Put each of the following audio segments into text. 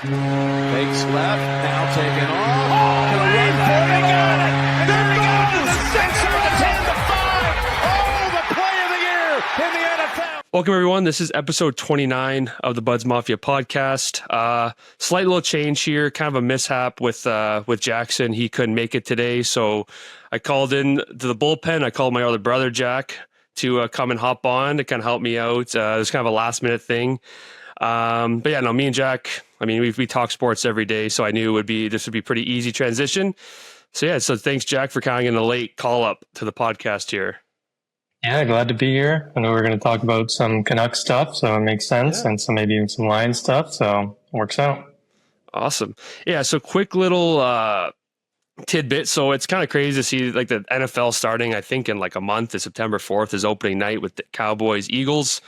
Fakes left, now taken off. Gonna run for it. They got it! There it goes! The 6 or the 10 to 5. Oh, the play of the year in the NFL. Welcome, everyone. This is episode 29 of the Buds Mafia podcast. Slight little change here, kind of a mishap with Jackson. He couldn't make it today, so I called in to the bullpen. I called my other brother, Jack, to come and hop on to kind of help me out. It was kind of a last-minute thing. But yeah, no, me and Jack, I mean, we talk sports every day, so I knew this would be pretty easy transition. So thanks, Jack, for kind of getting a late call up to the podcast here. Yeah, glad to be here. I know we're going to talk about some Canuck stuff, so it makes sense, and so maybe even some Lions stuff, so it works out. Awesome. Yeah, so quick little tidbit. So it's kind of crazy to see like the NFL starting, I think, in like a month. September 4th is opening night with the Cowboys Eagles.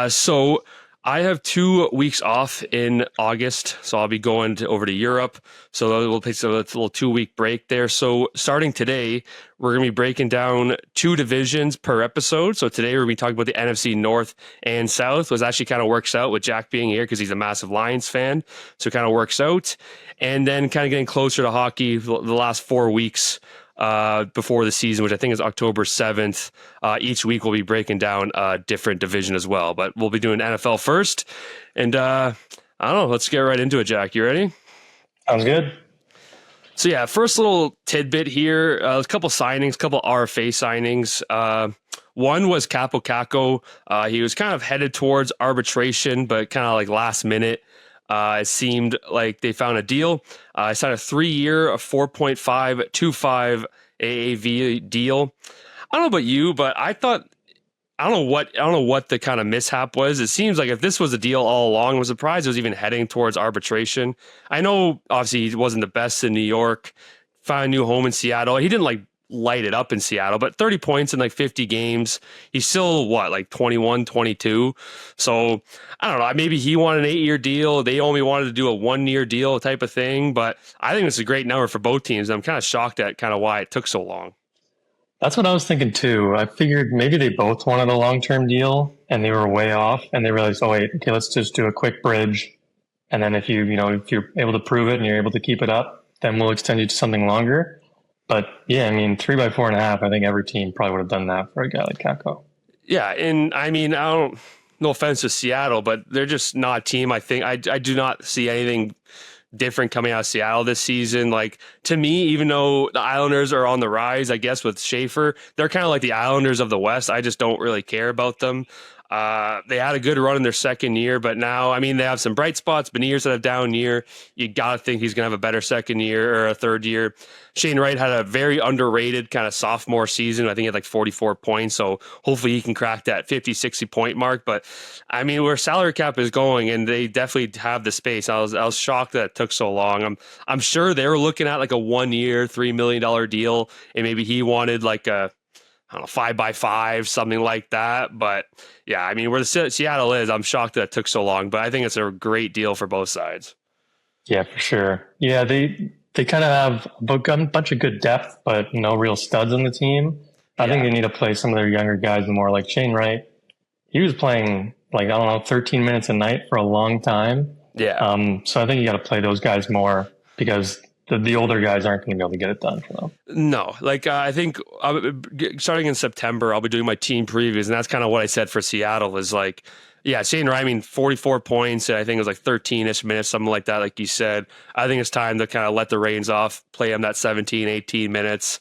So I have 2 weeks off in August, so I'll be going over to Europe. So we'll take a little 2-week break there. So starting today, we're going to be breaking down 2 divisions per episode. So today we're going to be talking about the NFC North and South, which actually kind of works out with Jack being here because he's a massive Lions fan. So it kind of works out. And then kind of getting closer to hockey the last 4 weeks before the season, which I think is October 7th. Each week we'll be breaking down a different division as well, but we'll be doing NFL first. And I don't know, let's get right into it, Jack. You ready? Sounds good. So yeah, first little tidbit here, a couple signings, couple RFA signings. One was Kaapo Kakko. He was kind of headed towards arbitration, but kind of like last minute. It seemed like they found a deal. I signed a 3-year, a 4.525 AAV deal. I don't know about you, but I don't know what the kind of mishap was. It seems like if this was a deal all along, I was surprised it was even heading towards arbitration. I know obviously he wasn't the best in New York, found a new home in Seattle. He didn't like light it up in Seattle, but 30 points in like 50 games. He's still like 21, 22. So I don't know. Maybe he wanted an 8-year deal. They only wanted to do a 1-year deal type of thing, but I think it's a great number for both teams. I'm kind of shocked at kind of why it took so long. That's what I was thinking too. I figured maybe they both wanted a long-term deal and they were way off and they realized, oh wait, okay, let's just do a quick bridge. And then if you're able to prove it and you're able to keep it up, then we'll extend you to something longer. But yeah, I mean, 3 by 4.5, I think every team probably would have done that for a guy like Kakko. Yeah. And I mean, no offense to Seattle, but they're just not a team. I think I do not see anything different coming out of Seattle this season. Like, to me, even though the Islanders are on the rise, I guess with Schaefer, they're kind of like the Islanders of the West. I just don't really care about them. They had a good run in their second year, but now, I mean, they have some bright spots. Beniers had a down year. You got to think he's going to have a better second year or a third year. Shane Wright had a very underrated kind of sophomore season. I think he had like 44 points. So hopefully he can crack that 50, 60 point mark. But I mean, where salary cap is going, and they definitely have the space. I was shocked that it took so long. I'm sure they were looking at like a 1-year, $3 million deal. And maybe he wanted like a, I don't know, 5 by 5, something like that. But yeah, I mean, where the Seattle is, I'm shocked that it took so long, but I think it's a great deal for both sides. Yeah, for sure. Yeah, they kind of have a bunch of good depth, but no real studs on the team. I think they need to play some of their younger guys more, like Shane Wright. He was playing like, I don't know, 13 minutes a night for a long time. Yeah. So I think you got to play those guys more because the older guys aren't going to be able to get it done for them. No, like I think starting in September, I'll be doing my team previews, and that's kind of what I said for Seattle is like, yeah, Shane Wright, I mean, 44 points, I think it was like 13-ish minutes, something like that, like you said. I think it's time to kind of let the reins off, play him that 17, 18 minutes.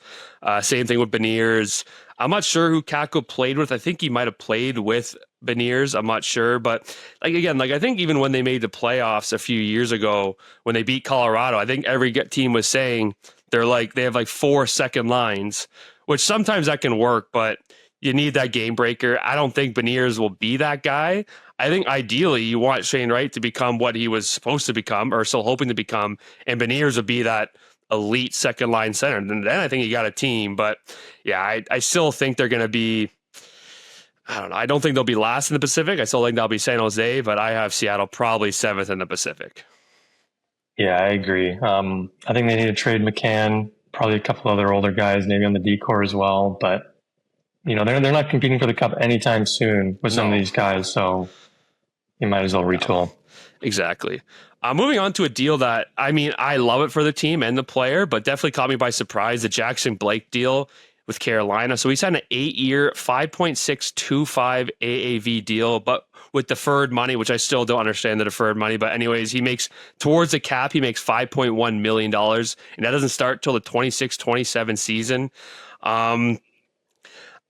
Same thing with Beniers. I'm not sure who Kakko played with. I think he might have played with Beniers. I'm not sure. But like again, like I think even when they made the playoffs a few years ago, when they beat Colorado, I think every team was saying they have like 4 second lines, which sometimes that can work, but you need that game breaker. I don't think Beniers will be that guy. I think ideally you want Shane Wright to become what he was supposed to become or still hoping to become, and Beniers would be that elite second line center. And then I think you got a team. But yeah, I still think they're going to be, I don't know. I don't think they'll be last in the Pacific. I still think they'll be San Jose, but I have Seattle probably 7th in the Pacific. Yeah, I agree. I think they need to trade McCann, probably a couple other older guys, maybe on the D-core as well. But, you know, they're not competing for the cup anytime soon with some of these guys. So you might as well retool. Exactly. Moving on to a deal that, I mean, I love it for the team and the player, but definitely caught me by surprise, the Jackson Blake deal with Carolina. So he signed an 8-year, 5.625 AAV deal, but with deferred money, which I still don't understand the deferred money. But anyways, he makes, towards the cap, he makes $5.1 million, and that doesn't start till the 26-27 season.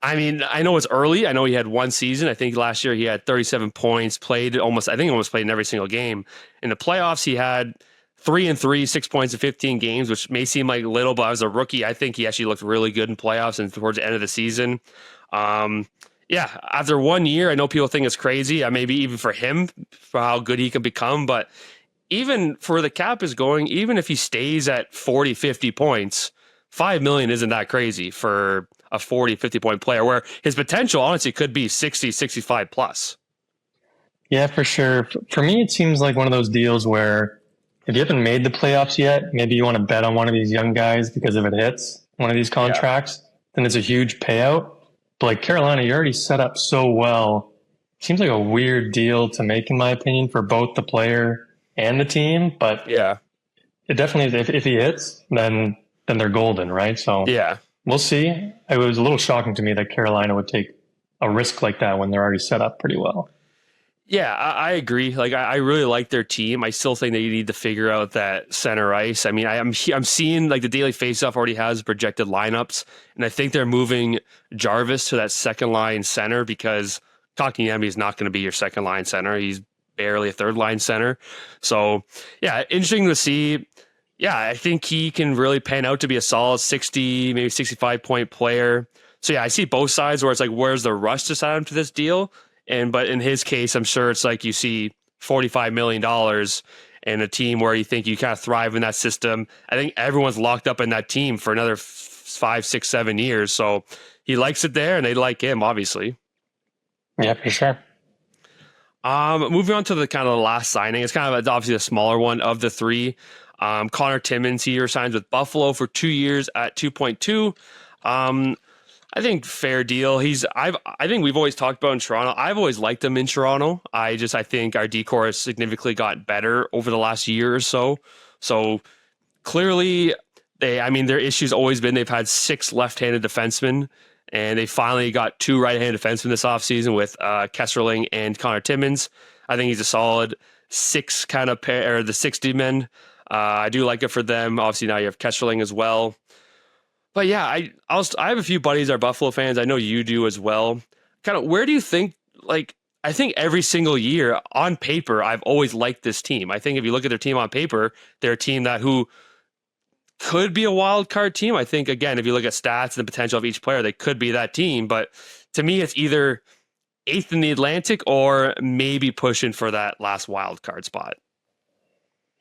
I mean, I know it's early. I know he had one season. I think last year he had 37 points, almost played in every single game. In the playoffs, he had 3-3, 6 points in 15 games, which may seem like little, but as a rookie, I think he actually looked really good in playoffs and towards the end of the season. Yeah, after 1 year, I know people think it's crazy. Maybe even for him, for how good he can become, but even for the cap is going, even if he stays at 40, 50 points, $5 million isn't that crazy for a 40, 50 point player, where his potential honestly could be 60, 65 plus. Yeah, for sure. For me, it seems like one of those deals where if you haven't made the playoffs yet, maybe you want to bet on one of these young guys because if it hits one of these contracts, then it's a huge payout. But like Carolina, you're already set up so well. Seems like a weird deal to make, in my opinion, for both the player and the team. But yeah, it definitely is. If he hits, then they're golden, right? So yeah, we'll see. It was a little shocking to me that Carolina would take a risk like that when they're already set up pretty well. Yeah, I agree. Like, I really like their team. I still think that you need to figure out that center ice. I mean, I'm seeing like the Daily Faceoff already has projected lineups, and I think they're moving Jarvis to that second line center because Kotkaniemi is not going to be your second line center. He's barely a third line center. So yeah, interesting to see. Yeah, I think he can really pan out to be a solid 60, maybe 65 point player. So yeah, I see both sides where it's like, where's the rush to sign him to this deal? But in his case, I'm sure it's like you see $45 million and a team where you think you kind of thrive in that system. I think everyone's locked up in that team for another 5, 6, 7 years. So he likes it there and they like him, obviously. Yeah, for sure. Moving on to the kind of the last signing. It's kind of obviously a smaller one of the three. Connor Timmins here signs with Buffalo for 2 years at 2.2. I think fair deal. I think we've always talked about in Toronto. I've always liked him in Toronto. I think our decor has significantly got better over the last year or so. So clearly their issue's always been they've had 6 left-handed defensemen, and they finally got 2 right-handed defensemen this offseason with Kesserling and Connor Timmins. I think he's a solid 6 kind of pair, or the 60 men. I do like it for them. Obviously now you have Kesserling as well. But yeah, I have a few buddies that are Buffalo fans. I know you do as well. Kind of, where do you think, like, I think every single year on paper, I've always liked this team. I think if you look at their team on paper, they're a team who could be a wild card team. I think, again, if you look at stats and the potential of each player, they could be that team. But to me, it's either 8th in the Atlantic or maybe pushing for that last wild card spot.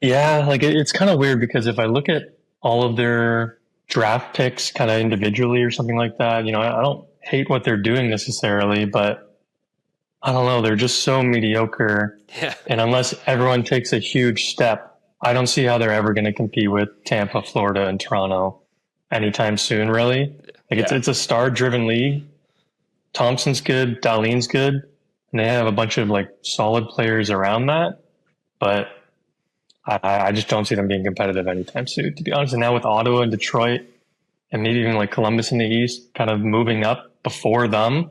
Yeah, like it's kind of weird because if I look at all of their draft picks kind of individually or something like that, I don't hate what they're doing necessarily, but I don't know, they're just so mediocre. Yeah. And unless everyone takes a huge step, I don't see how they're ever going to compete with Tampa, Florida, and Toronto anytime soon, really. Like it's a star-driven league. Thompson's good, Dahlin's good, and they have a bunch of like solid players around that, but I just don't see them being competitive anytime soon, to be honest. And now with Ottawa and Detroit and maybe even like Columbus in the East kind of moving up before them.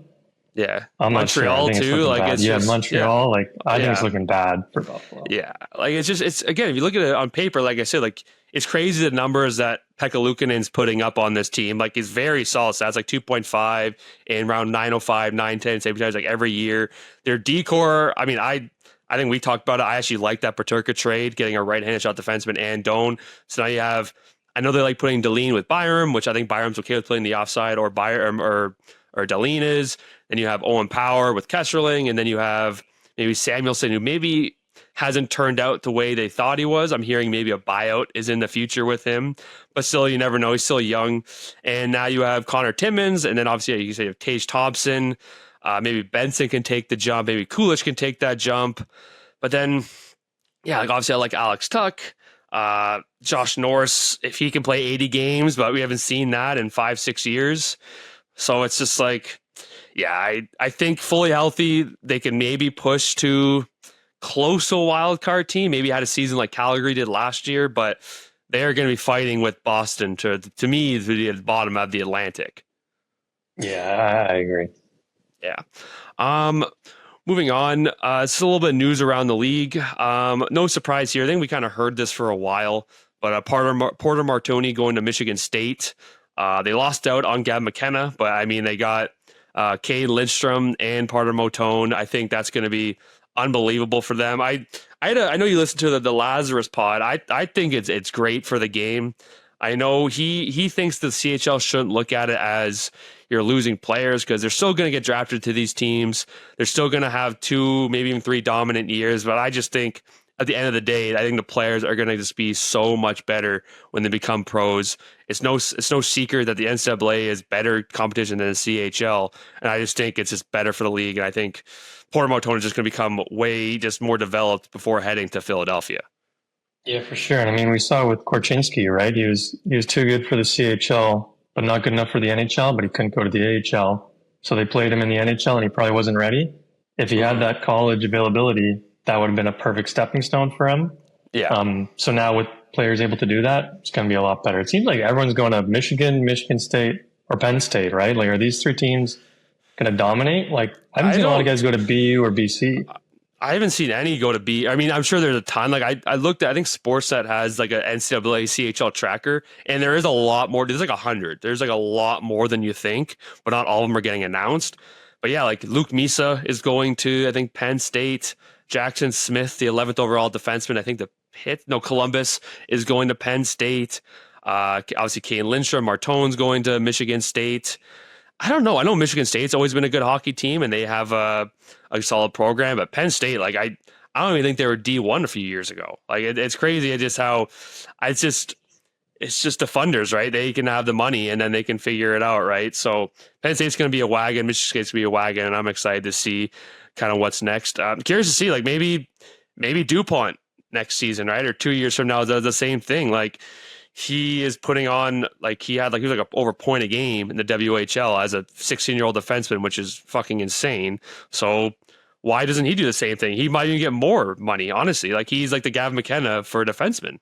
Yeah. I'm Montreal not sure. too. Like bad. it's just, Montreal. Yeah. Like I think it's looking bad for Buffalo. Yeah. Like it's again, if you look at it on paper, like I said, like it's crazy the numbers that Pekka Luukkonen's putting up on this team. Like it's very solid stats, like 2.5 and around 905, 910 save percentage like every year. Their decor, I mean, I think we talked about it. I actually like that Peterka trade, getting a right-handed shot defenseman and Doan. So now you have, I know they like putting Dahlin with Byram, which I think Byram's okay with playing the offside, or Byram or Dahlin is. Then you have Owen Power with Kesserling, and then you have maybe Samuelson, who maybe hasn't turned out the way they thought he was. I'm hearing maybe a buyout is in the future with him, but still, you never know. He's still young. And now you have Connor Timmins, and then obviously you can say you have Tage Thompson. Maybe Benson can take the jump. Maybe Kulich can take that jump. But then, yeah, like obviously I like Alex Tuck, Josh Norris, if he can play 80 games, but we haven't seen that in 5-6 years. So it's just like, yeah, I think fully healthy, they can maybe push to close to a wild card team. Maybe had a season like Calgary did last year, but they are going to be fighting with Boston to me to be at the bottom of the Atlantic. Yeah, I agree. Yeah. Moving on, it's a little bit of news around the league. No surprise here. I think we kind of heard this for a while, but Porter Martoni going to Michigan State. They lost out on Gab McKenna, but I mean, they got Cade Lindstrom and Porter Martoni. I think that's going to be unbelievable for them. I know you listened to the Lazarus pod. I think it's great for the game. I know he thinks the CHL shouldn't look at it as you're losing players because they're still going to get drafted to these teams. They're still going to have 2, maybe even 3 dominant years. But I just think at the end of the day, I think the players are going to just be so much better when they become pros. It's no secret that the NCAA is better competition than the CHL. And I just think it's just better for the league. And I think Porter Martoni is just going to become way just more developed before heading to Philadelphia. Yeah, for sure. And I mean, we saw with Korchinski, right? He was too good for the CHL, but not good enough for the NHL, but he couldn't go to the AHL. So they played him in the NHL and he probably wasn't ready. If he had that college availability, that would have been a perfect stepping stone for him. Yeah. So now with players able to do that, it's going to be a lot better. It seems like everyone's going to Michigan State, or Penn State, right? Like, are these 3 teams going to dominate? Like, I haven't seen a lot of guys go to BU or BC. I haven't seen any go to B. I mean, I'm sure there's a ton. Like I looked at, I think Sportsnet has like a NCAA CHL tracker, and there is a lot more. There's like 100. There's like a lot more than you think, but not all of them are getting announced. But yeah, like Luke Misa is going to, I think, Penn State. Jackson Smith, the 11th overall defenseman, I think Columbus is going to Penn State. Obviously, Kane Lindstrom, Martone's going to Michigan State. I don't know. I know Michigan State's always been a good hockey team, and they have a solid program. But Penn State, like I don't even think they were D1 a few years ago. Like it's crazy. It's just how it's just the funders, right? They can have the money, and then they can figure it out, right? So Penn State's going to be a wagon. Michigan State's going to be a wagon, and I'm excited to see kind of what's next. I'm curious to see like maybe DuPont next season, right? Or 2 years from now does the same thing. Like he is putting on like he was like over a point a game in the WHL as a 16-year-old defenseman, which is fucking insane. So why doesn't he do the same thing? He might even get more money, honestly. Like he's like the Gavin McKenna for a defenseman.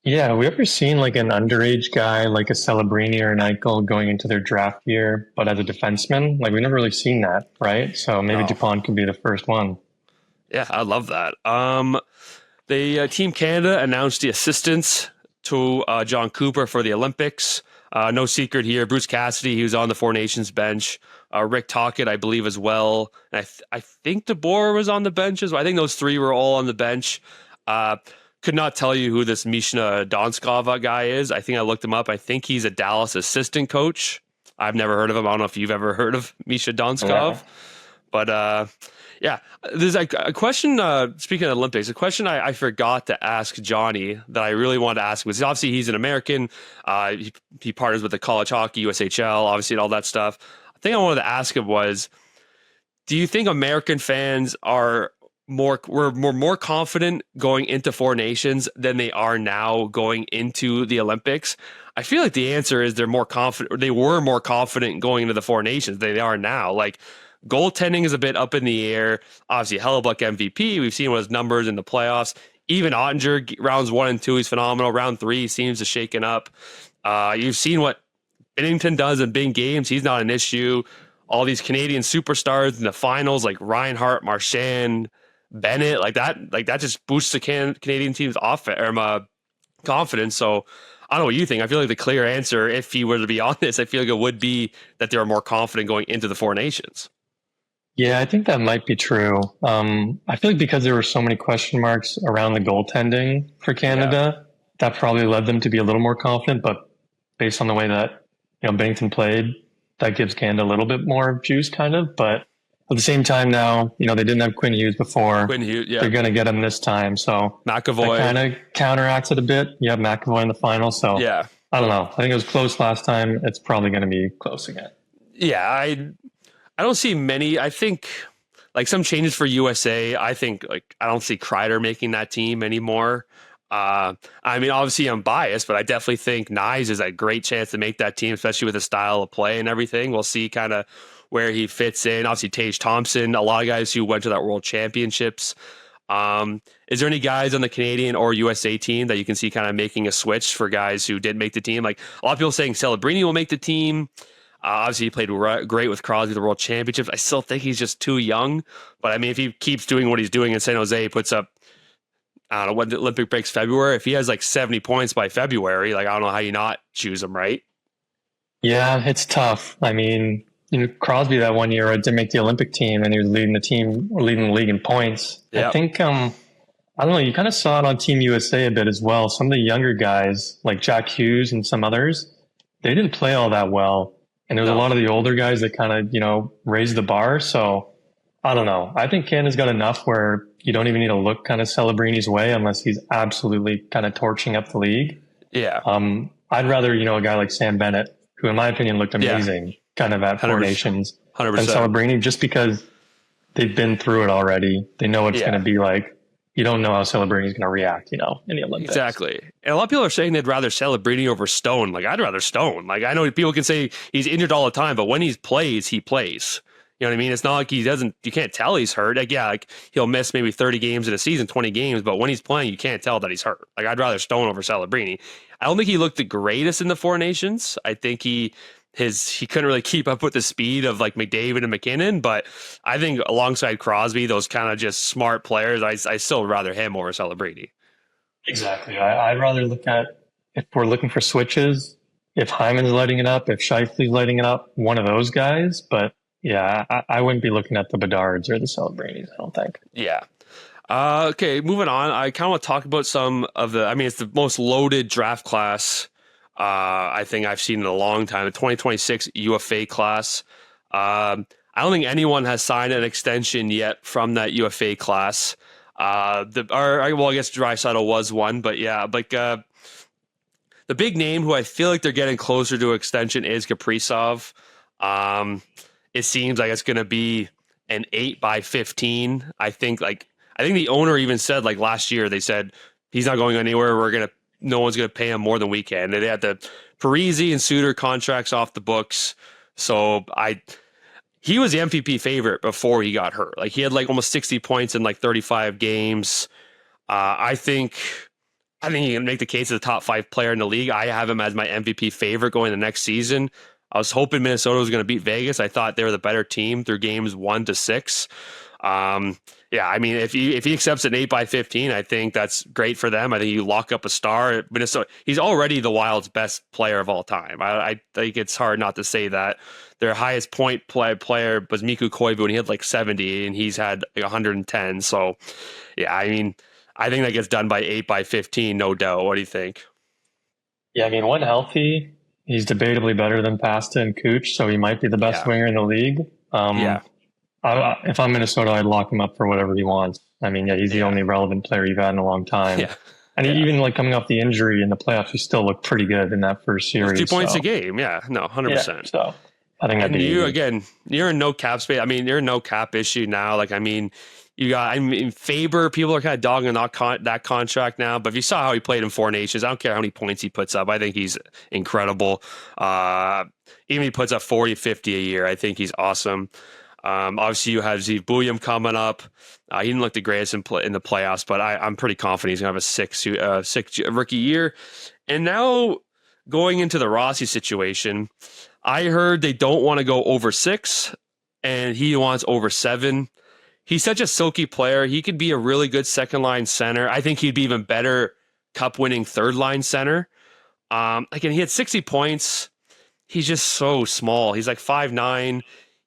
Yeah, have we ever seen like an underage guy like a Celebrini or an Eichel going into their draft year, but as a defenseman? Like we've never really seen that, right? So maybe DuPont could be the first one. Yeah, I love that. The Team Canada announced the assistants to John Cooper for the Olympics. No secret here. Bruce Cassidy, he was on the Four Nations bench. Rick Tocchet, I believe, as well. And I think DeBoer was on the bench as well. I think those 3 were all on the bench. Could not tell you who this Mishna Donskov guy is. I think I looked him up. I think he's a Dallas assistant coach. I've never heard of him. I don't know if you've ever heard of Misha Donskov. Yeah. But yeah, there's a question, speaking of Olympics, a question I forgot to ask Johnny that I really wanted to ask was, obviously he's an American. He partners with the college hockey, USHL, obviously, and all that stuff. The thing I wanted to ask him was, do you think American fans are more confident going into Four Nations than they are now going into the Olympics? I feel like the answer is they're more confident, or they were more confident going into the Four Nations than they are now. Like, goaltending is a bit up in the air. Obviously, Hellebuck MVP. We've seen what his numbers in the playoffs. Even Ottinger, rounds 1 and 2, he's phenomenal. Round 3 seems to shaken up. You've seen what Binnington does in big games. He's not an issue. All these Canadian superstars in the finals, like Reinhart, Marchand, Bennett, like that just boosts the Canadian team's confidence. So I don't know what you think. I feel like the clear answer, if he were to be honest, I feel like it would be that they were more confident going into the Four Nations. Yeah, I think that might be true. I feel like because there were so many question marks around the goaltending for Canada, that probably led them to be a little more confident. But based on the way that Binnington played, that gives Canada a little bit more juice, kind of. But at the same time, now they didn't have Quinn Hughes before. Quinn Hughes, yeah, they're going to get him this time. So McAvoy kind of counteracts it a bit. You have McAvoy in the final, so yeah. I don't know. I think it was close last time. It's probably going to be close again. Yeah, I don't see many. I think like some changes for USA. I think like I don't see Kreider making that team anymore. I mean, obviously I'm biased, but I definitely think Nyes is a great chance to make that team, especially with the style of play and everything. We'll see kind of where he fits in. Obviously, Tage Thompson, a lot of guys who went to that World Championships. Is there any guys on the Canadian or USA team that you can see kind of making a switch for guys who didn't make the team? Like a lot of people saying Celebrini will make the team. Obviously, he played great with Crosby, the World Championships. I still think he's just too young. But I mean, if he keeps doing what he's doing in San Jose, puts up, I don't know, when the Olympic breaks February, if he has like 70 points by February, like I don't know how you not choose him, right? Yeah, it's tough. I mean, Crosby that one year didn't make the Olympic team, and he was leading the league in points. Yep. I think, I don't know, you kind of saw it on Team USA a bit as well. Some of the younger guys, like Jack Hughes and some others, they didn't play all that well. And there was a lot of the older guys that kind of, raised the bar. So I don't know. I think Canada's got enough where you don't even need to look kind of Celebrini's way unless he's absolutely kind of torching up the league. Yeah. I'd rather, a guy like Sam Bennett, who in my opinion looked amazing kind of at 4 Nations 100%. than Celebrini, just because they've been through it already. They know what it's going to be like. You don't know how Celebrini's going to react, in the Olympics. Exactly. And a lot of people are saying they'd rather Celebrini over Stone. Like, I'd rather Stone. Like, I know people can say he's injured all the time, but when he plays, he plays. You know what I mean? It's not like you can't tell he's hurt. Like, he'll miss maybe 30 games in a season, 20 games, but when he's playing, you can't tell that he's hurt. Like, I'd rather Stone over Celebrini. I don't think he looked the greatest in the 4 Nations. I think he couldn't really keep up with the speed of like McDavid and McKinnon, but I think alongside Crosby, those kind of just smart players, I still rather him over Celebrini. Exactly. I'd rather look at, if we're looking for switches, if Hyman's lighting it up, if Scheifele's lighting it up, one of those guys. But yeah, I wouldn't be looking at the Bedards or the Celebrinis, I don't think. Yeah. Okay, moving on. I kind of want to talk about some of it's the most loaded draft class I think I've seen in a long time, the 2026 UFA class. I don't think anyone has signed an extension yet from that UFA class. I guess Draisaitl was one, but yeah, like the big name who I feel like they're getting closer to extension is Kaprizov. It seems like it's going to be an 8x15. I think the owner even said like last year, they said he's not going anywhere. No one's going to pay him more than we can. They had the Parisi and Suter contracts off the books. So he was the MVP favorite before he got hurt. Like he had like almost 60 points in like 35 games. I think you can make the case as the top 5 player in the league. I have him as my MVP favorite going the next season. I was hoping Minnesota was going to beat Vegas. I thought they were the better team through games 1 to 6. Yeah, I mean, if he accepts an 8x15, I think that's great for them. I think you lock up a star. Minnesota, he's already the Wild's best player of all time. I think it's hard not to say that. Their highest point player was Mikko Koivu, and he had like 70, and he's had like 110. So, yeah, I mean, I think that gets done by 8x15, no doubt. What do you think? Yeah, I mean, when healthy, he's debatably better than Pasta and Cooch, so he might be the best winger in the league. If I'm Minnesota, I'd lock him up for whatever he wants. I mean, he's the only relevant player you've had in a long time. Yeah. And even like coming off the injury in the playoffs, he still looked pretty good in that first series. 2 points a game. Yeah, no, 100%. Yeah, so I think that'd be you're in no cap space. I mean, you're in no cap issue now. Like, I mean, Faber, people are kind of dogging that contract now, but if you saw how he played in 4 Nations, I don't care how many points he puts up. I think he's incredible. Even if he puts up 40, 50 a year, I think he's awesome. Obviously, you have Zeev Buium coming up. He didn't look the greatest in the playoffs, but I'm pretty confident he's going to have a six rookie year. And now going into the Rossi situation, I heard they don't want to go over 6, and he wants over 7. He's such a silky player. He could be a really good second-line center. I think he'd be even better cup-winning third-line center. Again, he had 60 points. He's just so small. He's like 5'9".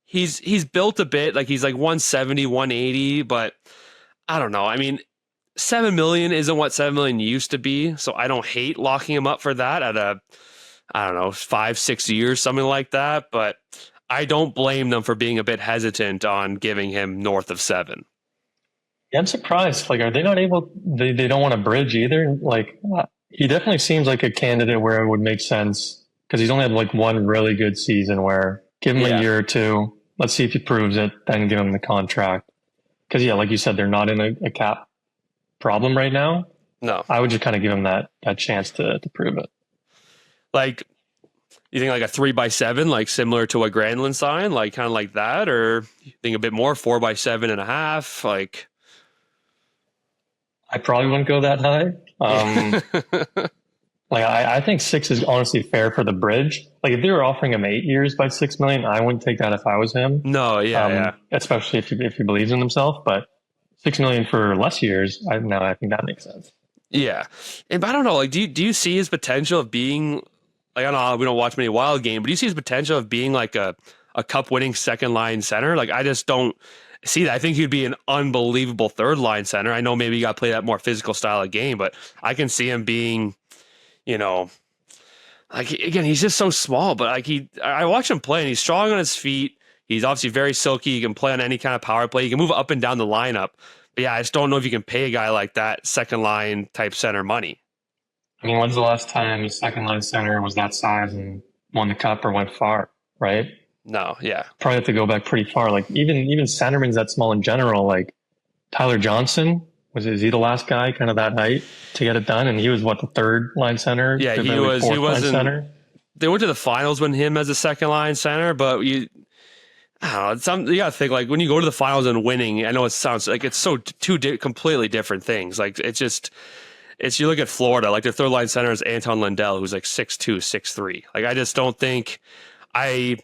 He's built a bit, like he's like 170, 180, but I don't know. I mean, $7 million isn't what $7 million used to be, so I don't hate locking him up for that at I don't know, 5-6 years, something like that, but I don't blame them for being a bit hesitant on giving him north of 7. Yeah, I'm surprised. Like, are they not able, they don't want to bridge either? Like, he definitely seems like a candidate where it would make sense, because he's only had like one really good season where give him a year or two. Let's see if he proves it, then give him the contract. Because, like you said, they're not in a cap problem right now. No. I would just kind of give him that chance to prove it. Like, you think like a 3x7, like similar to what Granlund signed, like kind of like that? Or you think a bit more, 4x7.5? Like, I probably wouldn't go that high. Like I think 6 is honestly fair for the bridge. Like if they were offering him 8 years by 6 million, I wouldn't take that if I was him. No, yeah. Especially if he believes in himself. But 6 million for less years, I think that makes sense. Yeah, and I don't know. Like, do you see his potential of being like, I don't know, we don't watch many Wild games, but do you see his potential of being like a cup winning second line center? Like, I just don't see that. I think he'd be an unbelievable third line center. I know maybe you got to play that more physical style of game, but I can see him being, like, again, he's just so small, but like I watch him play and he's strong on his feet. He's obviously very silky. He can play on any kind of power play. He can move up and down the lineup. But yeah, I just don't know if you can pay a guy like that second line type center money. I mean, when's the last time a second line center was that size and won the cup or went far, right? No, yeah. Probably have to go back pretty far. Like even centerman's that small in general. Like Tyler Johnson, is he the last guy kind of that height to get it done? And he was the third line center? Yeah, he wasn't. Center? They went to the finals with him as a second line center, but I don't know. You got to think, like, when you go to the finals and winning, I know it sounds like it's so completely different things. Like, you look at Florida, like their third line center is Anton Lundell, who's like 6'2", 6'3". Like, I just don't think and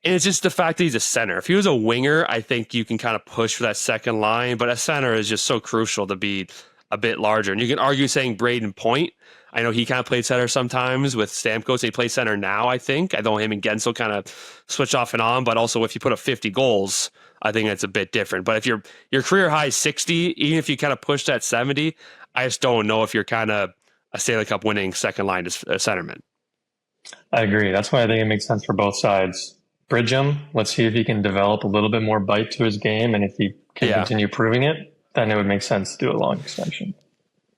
it's just the fact that he's a center. If he was a winger, I think you can kind of push for that second line, but a center is just so crucial to be a bit larger. And you can argue saying Braden Point. I know he kind of played center sometimes with Stamkos. He plays center now, I think. I know him and Gensel kind of switch off and on, but also if you put up 50 goals, I think that's a bit different. But if your career high is 60, even if you kind of push that 70, I just don't know if you're kind of a Stanley Cup winning second line centerman. I agree. That's why I think it makes sense for both sides. Bridge him. Let's see if he can develop a little bit more bite to his game, and if he can continue proving it, then it would make sense to do a long extension.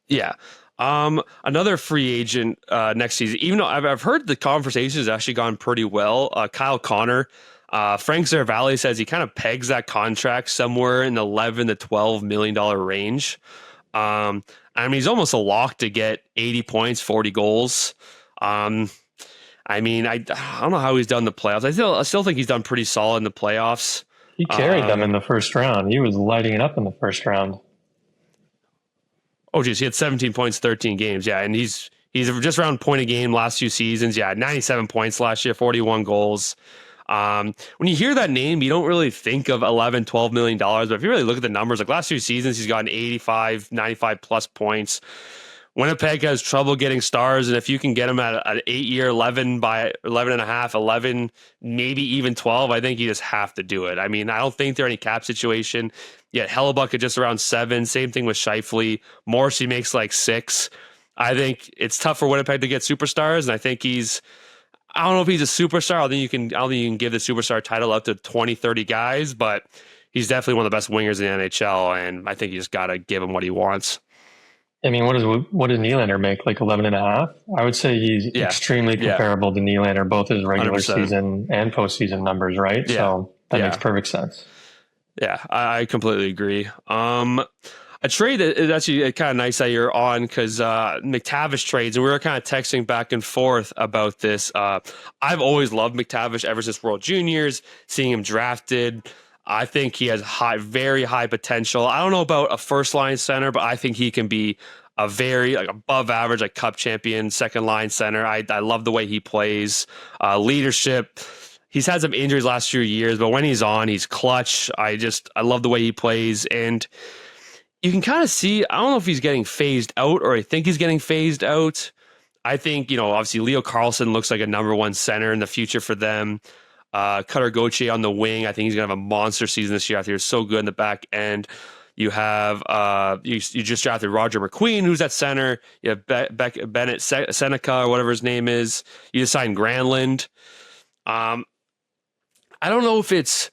Yeah. Another free agent next season, even though I've heard the conversation has actually gone pretty well. Kyle Connor, Frank Zervali says he kind of pegs that contract somewhere in the $11 to $12 million range. I mean, he's almost a lock to get 80 points, 40 goals. I mean, I don't know how he's done the playoffs. I still think he's done pretty solid in the playoffs. He carried them in the first round. He was lighting it up in the first round. Oh, geez, he had 17 points, 13 games. Yeah, and he's just around point a game last few seasons. Yeah, 97 points last year, 41 goals. When you hear that name, you don't really think of $11, $12 million. But if you really look at the numbers, like last few seasons, he's gotten 85, 95 plus points. Winnipeg has trouble getting stars, and if you can get him at an 8-year, 11 by 11 and a half, 11, maybe even 12, I think you just have to do it. I mean, I don't think they're in any cap situation. Yet Hellebuck at just around 7. Same thing with Scheifele. Morrissey makes like 6. I think it's tough for Winnipeg to get superstars, and I think I don't know if he's a superstar. I don't think you can give the superstar title up to 20, 30 guys, but he's definitely one of the best wingers in the NHL, and I think you just got to give him what he wants. I mean, what does Nylander make? Like 11 and a half? I would say he's extremely comparable to Nylander, both his regular 100%. Season and postseason numbers, right? Yeah. So that makes perfect sense. Yeah, I completely agree. A trade that is actually kind of nice that you're on because McTavish trades, and we were kind of texting back and forth about this. I've always loved McTavish ever since World Juniors, seeing him drafted. I think he has very high potential. I don't know about a first line center, but I think he can be a very above average, cup champion, second line center. I love the way he plays, leadership. He's had some injuries last few years, but when he's on, he's clutch. I love the way he plays, and you can kind of see, I don't know if he's getting phased out or I think he's getting phased out. I think, obviously Leo Carlsson looks like a number one center in the future for them. Cutter Gauthier on the wing. I think he's going to have a monster season this year. I think he's so good in the back end. You have, you just drafted Roger McQueen, who's at center. You have Bennett Seneca or whatever his name is. You just signed Granlund. I don't know if it's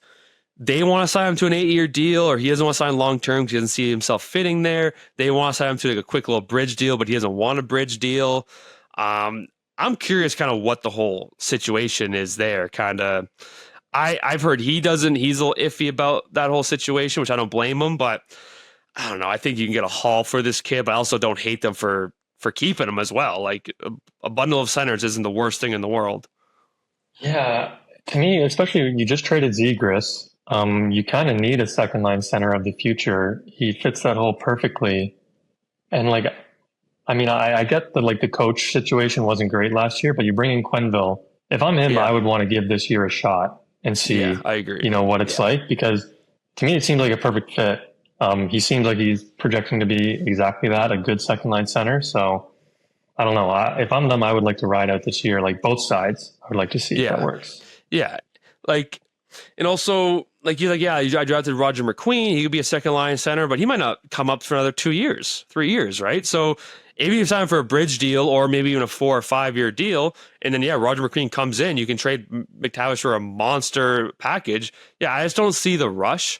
they want to sign him to an 8-year deal or he doesn't want to sign long-term because he doesn't see himself fitting there. They want to sign him to a quick little bridge deal, but he doesn't want a bridge deal. I'm curious kind of what the whole situation is there. Kind of, I've heard he's a little iffy about that whole situation, which I don't blame him, but I don't know. I think you can get a haul for this kid, but I also don't hate them for keeping him as well. Like a bundle of centers isn't the worst thing in the world. Yeah. To me, especially you just traded Zegras. You kind of need a second line center of the future. He fits that hole perfectly. And like, I mean, I get that like the coach situation wasn't great last year, but you bring in Quenneville. If I'm him, I would want to give this year a shot and see, Yeah, I agree. What it's like, because to me, it seems like a perfect fit. He seems like he's projecting to be exactly that, a good second line center. So I don't know. If I'm them, I would like to ride out this year, like both sides. I would like to see if that works. Yeah. Like, and also, like, I drafted Roger McQueen. He could be a second line center, but he might not come up for another 2 years, 3 years, right? So if you sign for a bridge deal or maybe even a 4 or 5 year deal, and then, Roger McQueen comes in, you can trade McTavish for a monster package. Yeah, I just don't see the rush.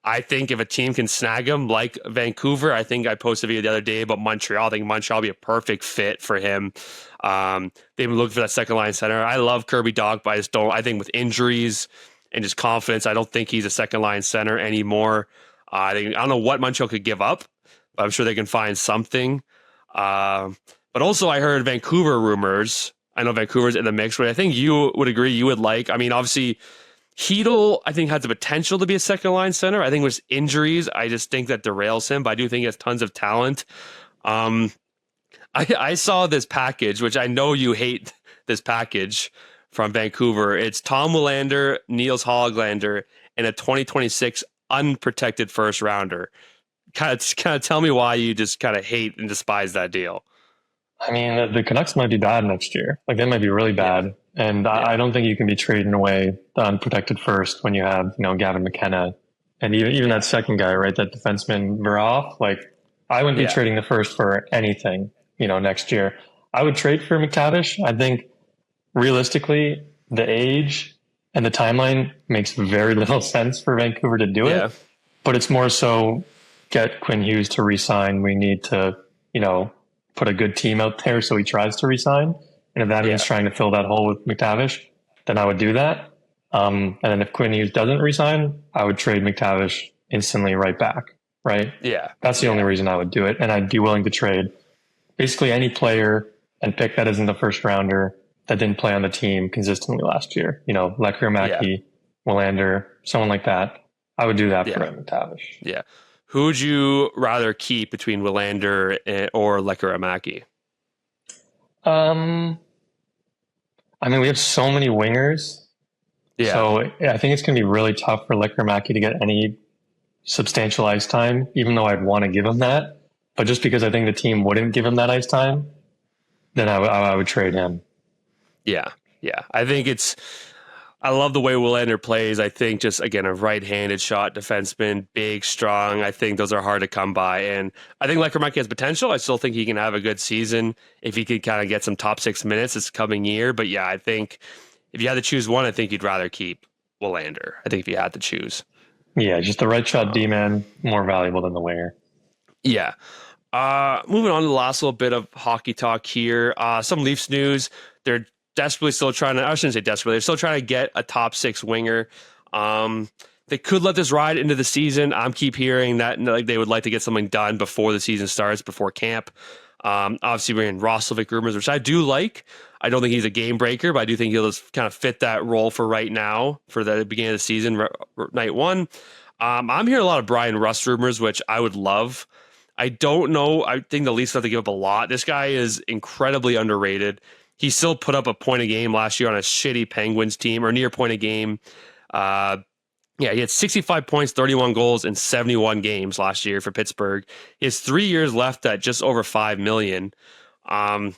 I think if a team can snag him like Vancouver, I think I posted a video the other day about Montreal. I think Montreal will be a perfect fit for him. They've been looking for that second line center. I love Kirby Dach, but I think with injuries and just confidence, I don't think he's a second line center anymore. I don't know what Montreal could give up, but I'm sure they can find something. But also I heard Vancouver rumors. I know Vancouver's in the mix, but I think you would agree you would like. I mean, obviously, Hedl, I think, has the potential to be a second line center. I think with injuries, I just think that derails him, but I do think he has tons of talent. I saw this package, which I know you hate this package from Vancouver. It's Tom Willander, Niels Höglander, and a 2026 unprotected first rounder. Kind of tell me why you just kind of hate and despise that deal. I mean, the Canucks might be bad next year. Like, they might be really bad. Yeah. And I don't think you can be trading away the unprotected first when you have, Gavin McKenna and even that second guy, right? That defenseman Veroff. Like, I wouldn't be trading the first for anything, next year. I would trade for McTavish. I think realistically, the age and the timeline makes very little sense for Vancouver to do it. But it's more so get Quinn Hughes to re-sign. We need to, put a good team out there so he tries to resign. And if that means trying to fill that hole with McTavish, then I would do that. And then if Quinn Hughes doesn't resign, I would trade McTavish instantly right back, right? Yeah. That's the only reason I would do it. And I'd be willing to trade basically any player and pick that isn't the first rounder that didn't play on the team consistently last year. Lekkerimäki, Willander, someone like that. I would do that for McTavish. Yeah. Who would you rather keep between Willander or Lekkerimäki? I mean, we have so many wingers. Yeah. So I think it's going to be really tough for Lekkerimäki to get any substantial ice time, even though I'd want to give him that. But just because I think the team wouldn't give him that ice time, then I would trade him. Yeah. Yeah. I love the way Willander plays. I think just, again, a right-handed shot defenseman, big, strong. I think those are hard to come by. And I think Lekkerimäki has potential. I still think he can have a good season if he could kind of get some top 6 minutes this coming year. But yeah, I think if you had to choose one, I think you'd rather keep Willander. I think if you had to choose. Yeah, just the right shot D-man, more valuable than the winger. Yeah. Moving on to the last little bit of hockey talk here. Some Leafs news. They're desperately still trying to, I shouldn't say desperately, they're still trying to get a top 6 winger. They could let this ride into the season. I'm keep hearing that they would like to get something done before the season starts, before camp. Obviously, we're in Roslovic rumors, which I do like. I don't think he's a game breaker, but I do think he'll just kind of fit that role for right now, for the beginning of the season, night one. I'm hearing a lot of Bryan Rust rumors, which I would love. I don't know. I think the Leafs have to give up a lot. This guy is incredibly underrated. He still put up a point a game last year on a shitty Penguins team, or near point a game. He had 65 points, 31 goals in 71 games last year for Pittsburgh. He has 3 years left at just over $5 million. I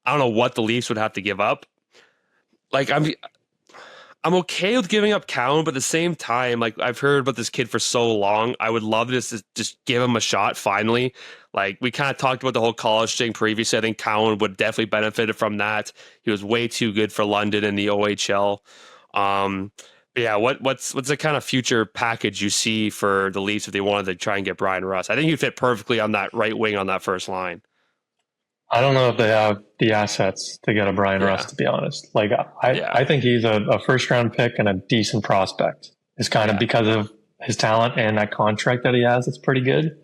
don't know what the Leafs would have to give up. Like, I'm okay with giving up Cowan, but at the same time, like, I've heard about this kid for so long. I would love to just give him a shot finally. Like, we kind of talked about the whole college thing previously. I think Cowan would definitely benefit from that. He was way too good for London in the OHL. But yeah, what's the kind of future package you see for the Leafs if they wanted to try and get Bryan Rust? I think he'd fit perfectly on that right wing on that first line. I don't know if they have the assets to get a Bryan Rust, to be honest. Like, I think he's a first round pick and a decent prospect. It's kind of because of his talent and that contract that he has. It's pretty good.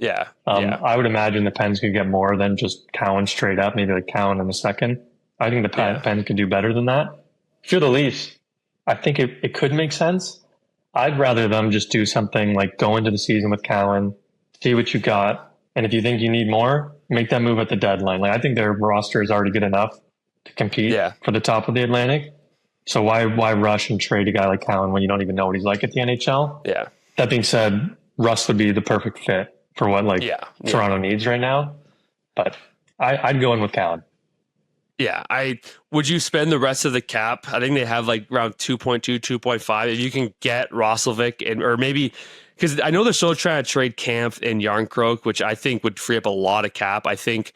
I would imagine the Pens could get more than just Cowan straight up, maybe like Cowan in the second. I think the Pens could do better than that. If you're the Leafs, I think it could make sense. I'd rather them just do something like go into the season with Cowan, see what you got, and if you think you need more, make that move at the deadline. Like I think their roster is already good enough to compete for the top of the Atlantic. So why rush and trade a guy like Cowan when you don't even know what he's like at the NHL? Yeah. That being said, Rust would be the perfect fit for what Toronto needs right now. But I'd go in with Cowan. Yeah, would you spend the rest of the cap? I think they have like around 2.2, 2.5. If you can get Roslovic or maybe because I know they're still trying to trade Kampf and Yarncroke, which I think would free up a lot of cap. I think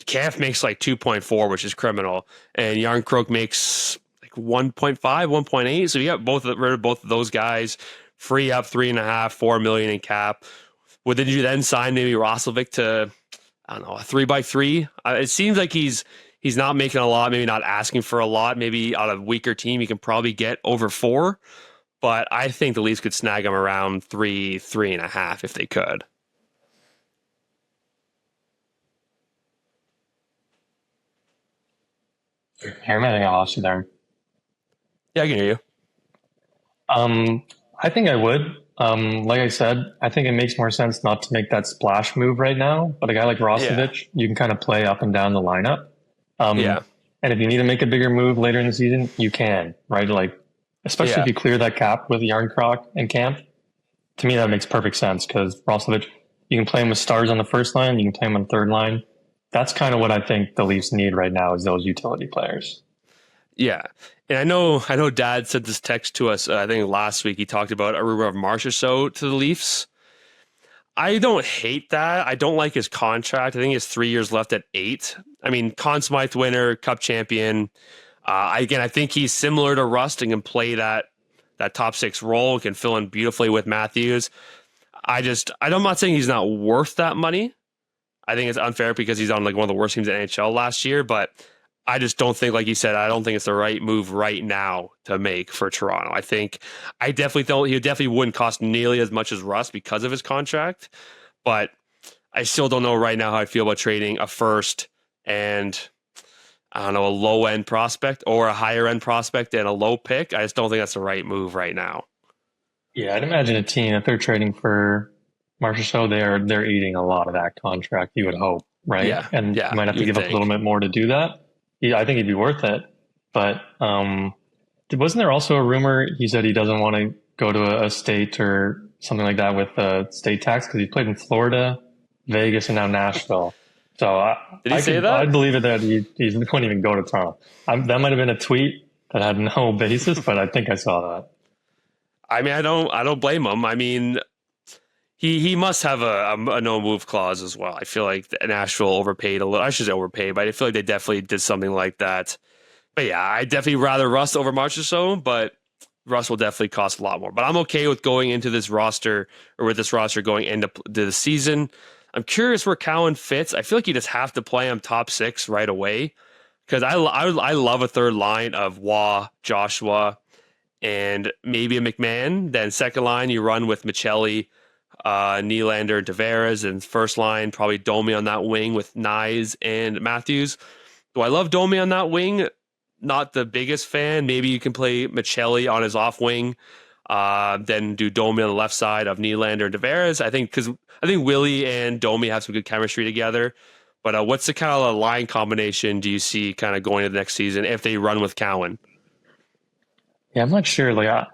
Kampf makes like 2.4, which is criminal, and Yarncroke makes like 1.5, 1.8. So you got rid of both of those guys, free up 3.5, 4 million in cap. Would you then sign maybe Roslovic to, I don't know, a 3x3? It seems like he's not making a lot, maybe not asking for a lot. Maybe on a weaker team, you can probably get over 4. But I think the Leafs could snag him around 3.5 if they could. Here, I think I lost you there. Yeah, I can hear you. I think I would. Like I said, I think it makes more sense not to make that splash move right now. But a guy like Roslovic, you can kind of play up and down the lineup. And if you need to make a bigger move later in the season, you can, right? Like, especially if you clear that cap with Yarncroc and Kampf. To me, that makes perfect sense because Roslovic, you can play him with stars on the first line, you can play him on the third line. That's kind of what I think the Leafs need right now is those utility players. Yeah. And I know Dad sent this text to us, I think last week. He talked about a rumor of Marchessault to the Leafs. I don't hate that. I don't like his contract. I think he has 3 years left at 8. I mean, Conn Smythe winner, Cup champion. I think he's similar to Rust and can play that top 6 role, can fill in beautifully with Matthews. I'm not saying he's not worth that money. I think it's unfair because he's on like one of the worst teams in NHL last year, but I just don't think, like you said, I don't think it's the right move right now to make for Toronto. I definitely don't. He definitely wouldn't cost nearly as much as Rust because of his contract, but I still don't know right now how I feel about trading a first and I don't know, a low end prospect or a higher end prospect and a low pick. I just don't think that's the right move right now. Yeah, I'd imagine a team if they're trading for Marchessault, they're eating a lot of that contract. You would hope, right? Yeah, and you might have to give up a little bit more to do that. Yeah, I think it'd be worth it. But wasn't there also a rumor he said he doesn't want to go to a state or something like that with state tax because he played in Florida, Vegas, and now Nashville. So did he say that? I'd believe it that he wouldn't even go to Toronto. That might have been a tweet that had no basis, but I think I saw that. I mean, I don't blame him. I mean, he must have a no move clause as well. I feel like Nashville overpaid a little. I should say overpaid, but I feel like they definitely did something like that. But yeah, I definitely rather Rust over Marchessault, but Rust will definitely cost a lot more. But I'm okay with going into this roster or with this roster going into the season. I'm curious where Cowan fits. I feel like you just have to play him top 6 right away because I love a third line of Waugh, Joshua, and maybe a McMahon. Then second line you run with Michelli, Nylander, and Tavares, and first line probably Domi on that wing with Nyes and Matthews. Do I love Domi on that wing? Not the biggest fan. Maybe you can play Michelli on his off wing, then do Domi on the left side of Nylander and Tavares. I think Willie and Domi have some good chemistry together. But what's the kind of line combination do you see kind of going into the next season if they run with Cowan? Yeah, I'm not sure. Like,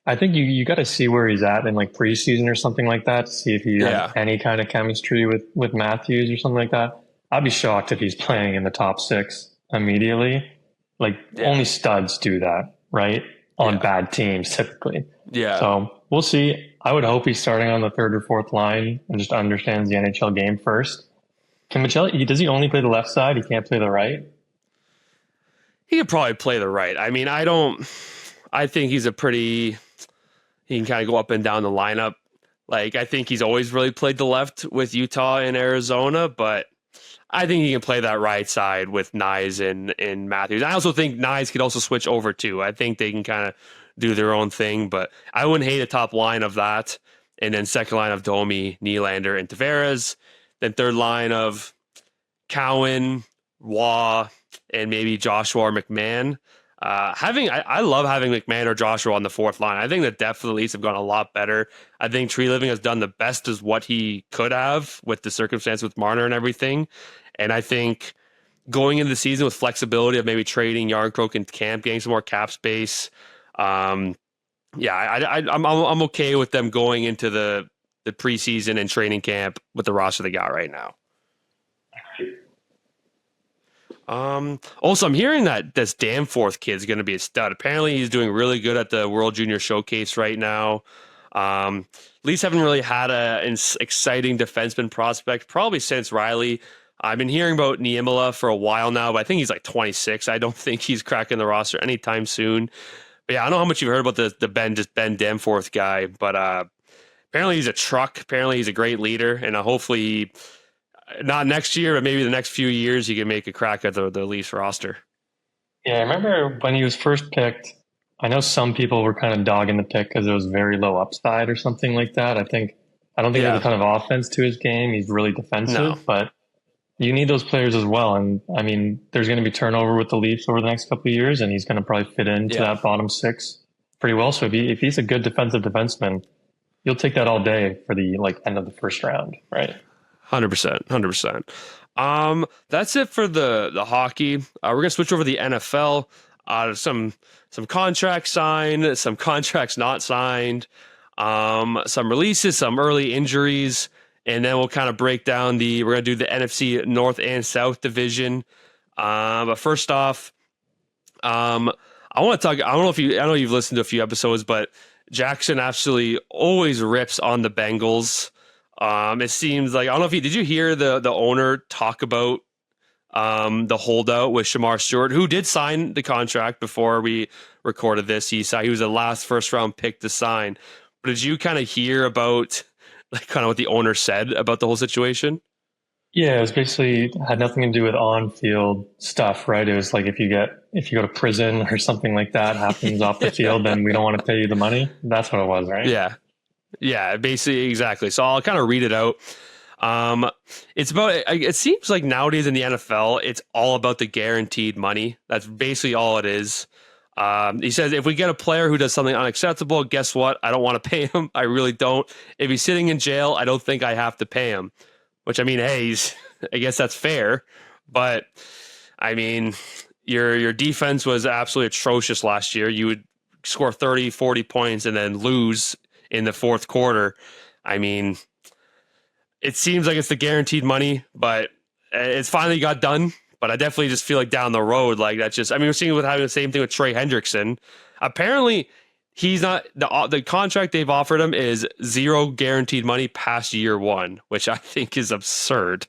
I think you got to see where he's at in like preseason or something like that to see if he has any kind of chemistry with Matthews or something like that. I'd be shocked if he's playing in the top 6 immediately. Like only studs do that, right? On bad teams typically. Yeah. So we'll see. I would hope he's starting on the 3rd or 4th line and just understands the NHL game first. Can Michelli, does he only play the left side? He can't play the right? He could probably play the right. I mean, I think he can kind of go up and down the lineup. Like, I think he's always really played the left with Utah and Arizona, but I think he can play that right side with Nyes and Matthews. I also think Nyes could also switch over too. I think they can kind of do their own thing, but I wouldn't hate a top line of that. And then second line of Domi, Nylander, and Tavares. Then third line of Cowan, Waugh, and maybe Joshua or McMahon. I love having McMahon or Joshua on the fourth line. I think the depth of the Leafs have gone a lot better. I think Tree Living has done the best as what he could have with the circumstance with Marner and everything. And I think going into the season with flexibility of maybe trading Yarncroke and Camp, getting some more cap space. I'm okay with them going into the preseason and training camp with the roster they got right now. Also, I'm hearing that this Danforth kid is going to be a stud. Apparently, he's doing really good at the World Junior Showcase right now. Leafs haven't really had an exciting defenseman prospect probably since Riley. I've been hearing about Niemela for a while now, but I think he's like 26. I don't think he's cracking the roster anytime soon. But yeah, I don't know how much you've heard about the Ben Danforth guy, but apparently he's a truck. Apparently he's a great leader, and hopefully not next year, but maybe the next few years he can make a crack at the Leafs roster. Yeah, I remember when he was first picked, I know some people were kind of dogging the pick because it was very low upside or something like that. I don't think there's a ton of offense to his game. He's really defensive, but you need those players as well. And I mean, there's going to be turnover with the Leafs over the next couple of years, and he's going to probably fit into that bottom six pretty well. So if he's a good defensive defenseman, you'll take that all day for the end of the first round, right? 100%. That's it for the hockey. We're gonna switch over to the NFL. Some contracts signed, some contracts not signed, some releases, some early injuries, and then we'll kind of break down we're gonna do the NFC North and South division. But first off, I want to talk. I know you've listened to a few episodes, but Jackson absolutely always rips on the Bengals. It seems like, I don't know if did you hear the owner talk about the holdout with Shamar Stewart, who did sign the contract before we recorded this. He was the last first round pick to sign. But did you kind of hear about what the owner said about the whole situation? Yeah, it was basically had nothing to do with on-field stuff, right? It was like if you go to prison or something like that happens off the field, then we don't want to pay you the money. That's what it was, right? Yeah, basically, exactly. So I'll kind of read it out. It's about, it seems like nowadays in the NFL, it's all about the guaranteed money. That's basically all it is. He says, if we get a player who does something unacceptable, guess what? I don't want to pay him. I really don't. If he's sitting in jail, I don't think I have to pay him. Which, I mean, hey, I guess that's fair. But, I mean, your defense was absolutely atrocious last year. You would score 30, 40 points and then lose in the fourth quarter. I mean, it seems like it's the guaranteed money, but it's finally got done. But I definitely just feel like down the road, we're seeing with having the same thing with Trey Hendrickson. Apparently, he's not, the contract they've offered him is zero guaranteed money past year one, which I think is absurd.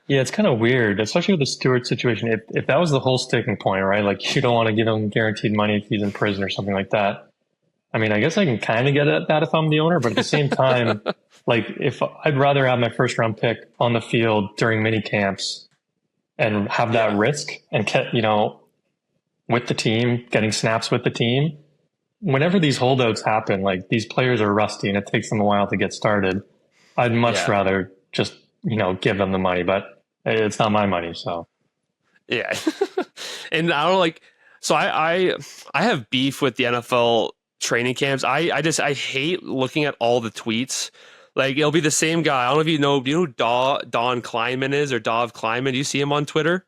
Yeah, it's kind of weird, especially with the Stewart situation. If that was the whole sticking point, right? Like, you don't want to give him guaranteed money if he's in prison or something like that. I mean, I guess I can kind of get at that if I'm the owner, but at the same time, if I'd rather have my first round pick on the field during mini camps and have that risk and get, with the team, getting snaps with the team. Whenever these holdouts happen, these players are rusty and it takes them a while to get started. I'd much rather just, give them the money, but it's not my money. So. Yeah. And I don't so I have beef with the NFL training camps. I hate looking at all the tweets. It'll be the same guy. I don't know if you know who Don Kleiman is, or Dov Kleiman. Do you see him on Twitter?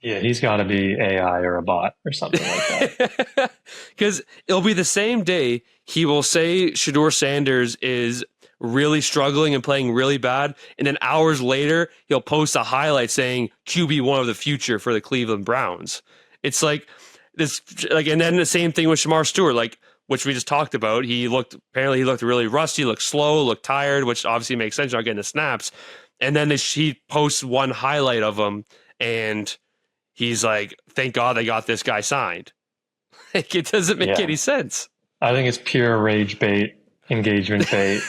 Yeah, he's got to be AI or a bot or something like that. Because it'll be the same day he will say Shedeur Sanders is really struggling and playing really bad, and then hours later he'll post a highlight saying QB1 of the future for the Cleveland Browns. It's like this, and then the same thing with Shamar Stewart, which we just talked about. He looked really rusty, looked slow, looked tired, which obviously makes sense. You're not getting the snaps. And then he posts one highlight of him, and he's like, thank God they got this guy signed. It doesn't make any sense. I think it's pure rage bait, engagement bait.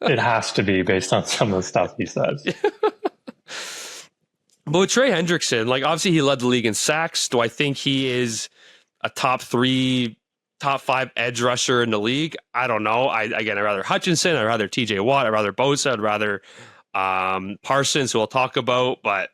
It has to be based on some of the stuff he says. But with Trey Hendrickson, obviously he led the league in sacks. Do I think he is a top 5 edge rusher in the league? I don't know. I'd rather Hutchinson. I'd rather TJ Watt. I'd rather Bosa. I'd rather Parsons, who we'll talk about. But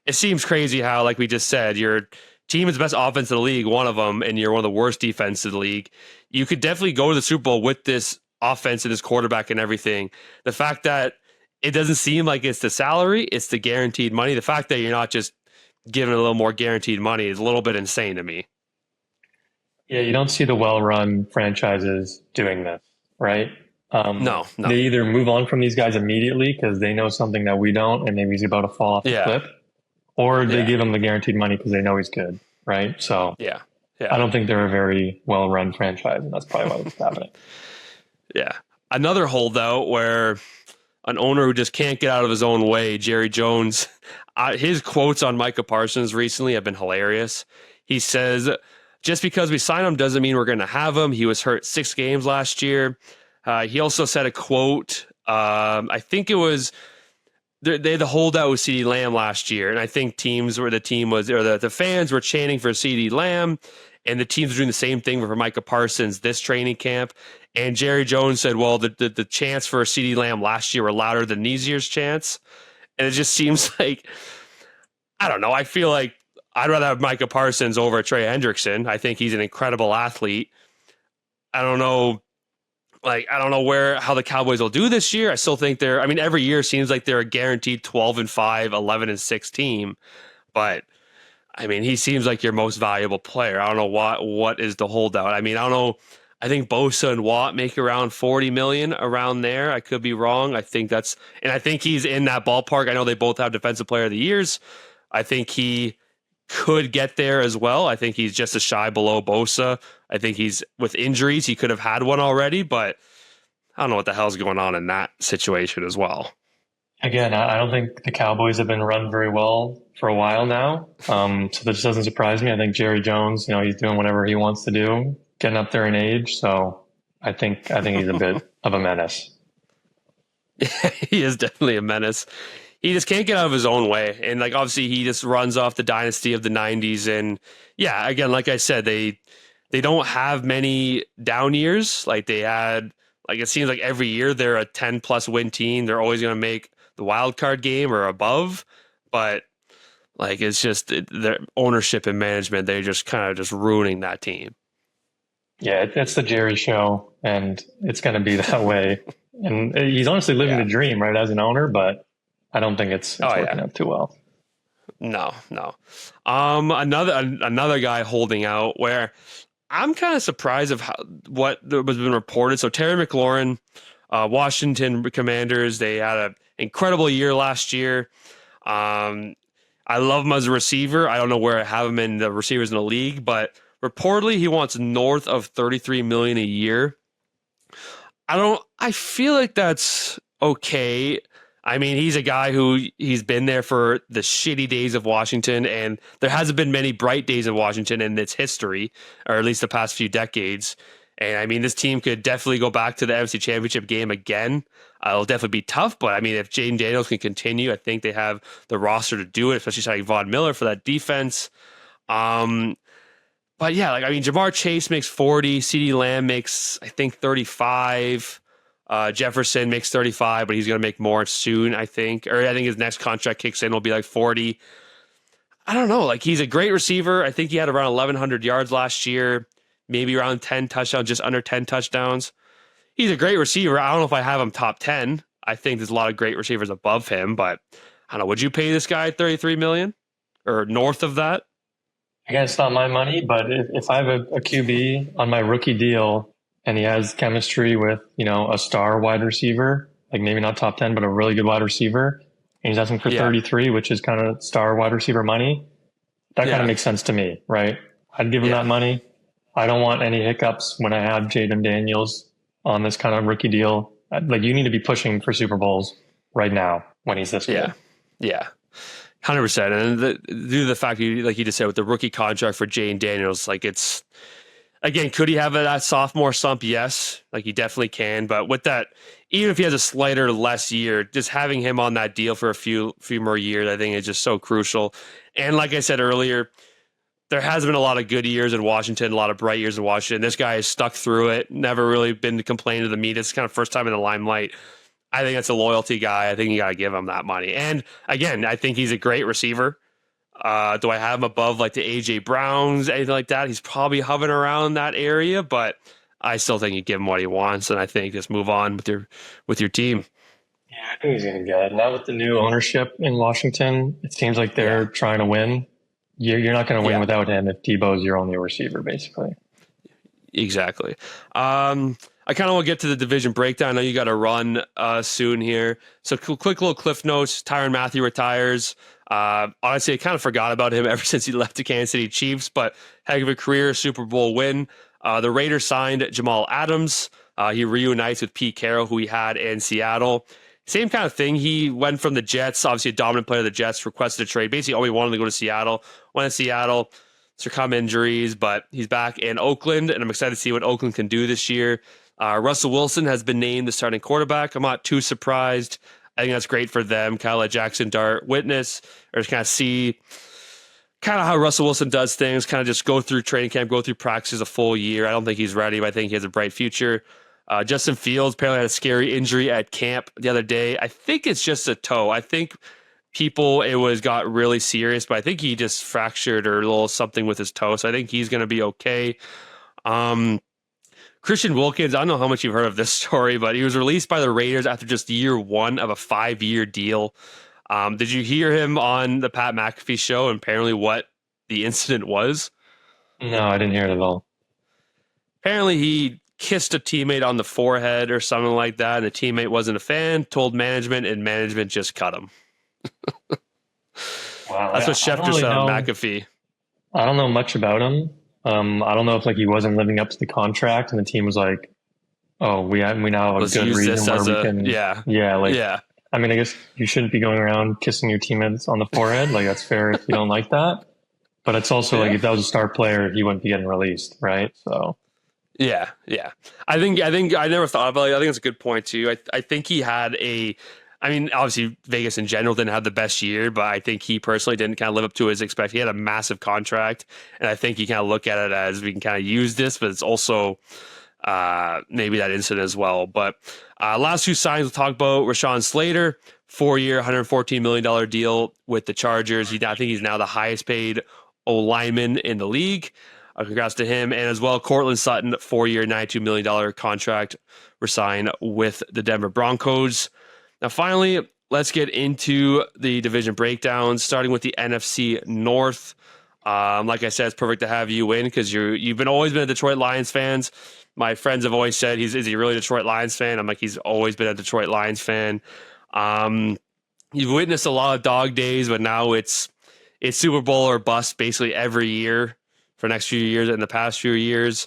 it seems crazy how, like we just said, your team is the best offense in the league, one of them, and you're one of the worst defense in the league. You could definitely go to the Super Bowl with this offense and this quarterback and everything. The fact that it doesn't seem like it's the salary, it's the guaranteed money. The fact that you're not just giving a little more guaranteed money is a little bit insane to me. Yeah, you don't see the well-run franchises doing this, right? No. They either move on from these guys immediately because they know something that we don't, and maybe he's about to fall off the cliff, or they give him the guaranteed money because they know he's good, right? So yeah. I don't think they're a very well-run franchise, and that's probably why it's happening. Yeah. Another holdout where an owner who just can't get out of his own way, Jerry Jones, his quotes on Micah Parsons recently have been hilarious. He says, just because we sign him doesn't mean we're going to have him. He was hurt 6 games last year. He also said a quote, I think it was, they had the holdout with CeeDee Lamb last year, and I think the fans were chanting for CeeDee Lamb, and the teams were doing the same thing for Micah Parsons this training camp. And Jerry Jones said, well, the chants for CeeDee Lamb last year were louder than these year's chants. And it just seems like, I don't know, I feel like I'd rather have Micah Parsons over Trey Hendrickson. I think he's an incredible athlete. I don't know how the Cowboys will do this year. I still think every year seems like they're a guaranteed 12-5, 11-6 team. But he seems like your most valuable player. I don't know what is the holdout. I don't know. I think Bosa and Watt make around $40 million around there. I could be wrong. I think he's in that ballpark. I know they both have defensive player of the years. I think he could get there as well. I think he's just a shy below Bosa. I think he's with injuries. He could have had one already, but I don't know what the hell's going on in that situation as well. Again, I don't think the Cowboys have been run very well for a while now. So this doesn't surprise me. I think Jerry Jones, he's doing whatever he wants to do, getting up there in age. So I think he's a bit of a menace. He is definitely a menace. He just can't get out of his own way. And obviously he just runs off the dynasty of the 90s. And yeah, again, like I said, they don't have many down years. They had, it seems like every year they're a 10+ win team. They're always going to make the wild card game or above. But it's just their ownership and management. They're just kind of just ruining that team. Yeah, it's the Jerry show, and it's going to be that way. And he's honestly living the dream, right, as an owner, but I don't think it's working out too well. No. Another guy holding out where I'm kind of surprised of what has been reported. So Terry McLaurin, Washington Commanders, they had an incredible year last year. I love him as a receiver. I don't know where I have him in the receivers in the league, but reportedly he wants north of $33 million a year. I feel like that's okay. He's a guy he's been there for the shitty days of Washington, and there hasn't been many bright days of Washington in its history, or at least the past few decades. And this team could definitely go back to the NFC Championship game again. It'll definitely be tough, but if Jaden Daniels can continue, I think they have the roster to do it, especially signing Von Miller for that defense. But yeah, Jamar Chase makes 40, CeeDee Lamb makes, I think, 35. Jefferson makes 35, but he's going to make more soon, I think. Or I think his next contract kicks in will be 40. I don't know. He's a great receiver. I think he had around 1,100 yards last year, maybe around 10 touchdowns, just under 10 touchdowns. He's a great receiver. I don't know if I have him top 10. I think there's a lot of great receivers above him, but I don't know. Would you pay this guy $33 million or north of that? Again, it's not my money, but if I have a QB on my rookie deal and he has chemistry with, a star wide receiver, maybe not top 10, but a really good wide receiver, and he's asking for 33, which is kind of star wide receiver money, that kind of makes sense to me, right? I'd give him that money. I don't want any hiccups when I have Jaden Daniels on this kind of rookie deal. You need to be pushing for Super Bowls right now when he's this good. Yeah. 100%. And due to the fact, like you just said, with the rookie contract for Jaden Daniels, it's, again, could he have that sophomore slump? Yes, he definitely can. But with that, even if he has a slighter less year, just having him on that deal for a few more years, I think is just so crucial. And like I said earlier, there has been a lot of good years in Washington, a lot of bright years in Washington. This guy has stuck through it, never really been to complain to the media. It's kind of first time in the limelight. I think that's a loyalty guy. I think you got to give him that money. And again, I think he's a great receiver. Do I have him above like the AJ Browns, anything like that? He's probably hovering around that area, but I still think you give him what he wants, and I think just move on with your team. Yeah, I think he's going to get it. Now with the new ownership in Washington, it seems like they're trying to win. You're not going to win without him if Debo's your only receiver, basically. Exactly. I kind of want to get to the division breakdown. I know you got to run soon here. So quick little cliff notes. Tyrann Mathieu retires. Honestly, I kind of forgot about him ever since he left the Kansas City Chiefs, but heck of a career, Super Bowl win. The Raiders signed Jamal Adams. He reunites with Pete Carroll, who he had in Seattle. Same kind of thing. He went from the Jets, obviously a dominant player of the Jets, requested a trade. Basically, all he wanted to go to Seattle. Went to Seattle, succumb injuries, but he's back in Oakland, and I'm excited to see what Oakland can do this year. Russell Wilson has been named the starting quarterback. I'm not too surprised. I think that's great for them. Kind of let Jackson Dart witness or just kind of see kind of how Russell Wilson does things, kind of just go through training camp, go through practices a full year. I don't think he's ready, but I think he has a bright future. Justin Fields apparently had a scary injury at camp the other day. I think it's just a toe. I think got really serious, but I think he just fractured or a little something with his toe. So I think he's going to be okay. Christian Wilkins, I don't know how much you've heard of this story, but he was released by the Raiders after just year one of a 5-year deal. Did you hear him on the Pat McAfee show and apparently what the incident was? No, I didn't hear it at all. Apparently he kissed a teammate on the forehead or something like that, and the teammate wasn't a fan, told management, and management just cut him. Wow, that's what Schefter said on McAfee. I don't know much about him. I don't know if he wasn't living up to the contract, and the team was like, "Oh, we now have a good reason where we can." Yeah. I mean, I guess you shouldn't be going around kissing your teammates on the forehead. That's fair if you don't like that. But it's also if that was a star player, he wouldn't be getting released, right? So. Yeah. I think I never thought about it. I think it's a good point too. I think he had obviously Vegas in general didn't have the best year, but I think he personally didn't kind of live up to his expectations. He had a massive contract, and I think you kind of look at it as we can kind of use this, but it's also maybe that incident as well. But last two signs we'll talk about: Rashawn Slater, 4-year, $114 million deal with the Chargers. I think he's now the highest paid O-lineman in the league. Congrats to him. And as well, Cortland Sutton, 4-year, $92 million contract, resigned with the Denver Broncos. Now, finally, let's get into the division breakdowns, starting with the NFC North. Like I said, it's perfect to have you in because you've always been a Detroit Lions fans. My friends have always said, is he really a Detroit Lions fan? I'm like, he's always been a Detroit Lions fan. You've witnessed a lot of dog days, but now it's Super Bowl or bust basically every year for the next few years and the past few years.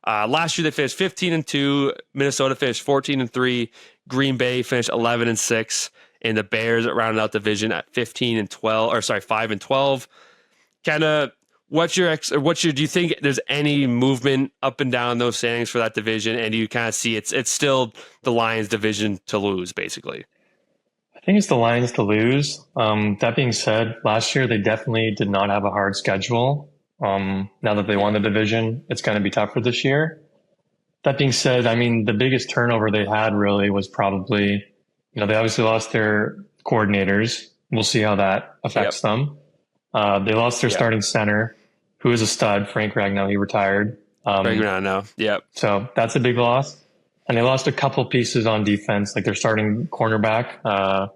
Last year they finished 15-2. Minnesota finished 14-3. Green Bay finished 11-6, and the Bears rounded out the division at 5-12. Kind of, do you think there's any movement up and down those standings for that division? And do you kind of see it's still the Lions division to lose, basically? I think it's the Lions to lose. That being said, last year they definitely did not have a hard schedule. Now that they won the division, it's going to be tougher this year. That being said, the biggest turnover they had really was probably, they obviously lost their coordinators. We'll see how that affects them. They lost their starting center, who is a stud, Frank Ragnow. He retired. Frank Ragnow, yep. So that's a big loss. And they lost a couple pieces on defense, like their starting cornerback.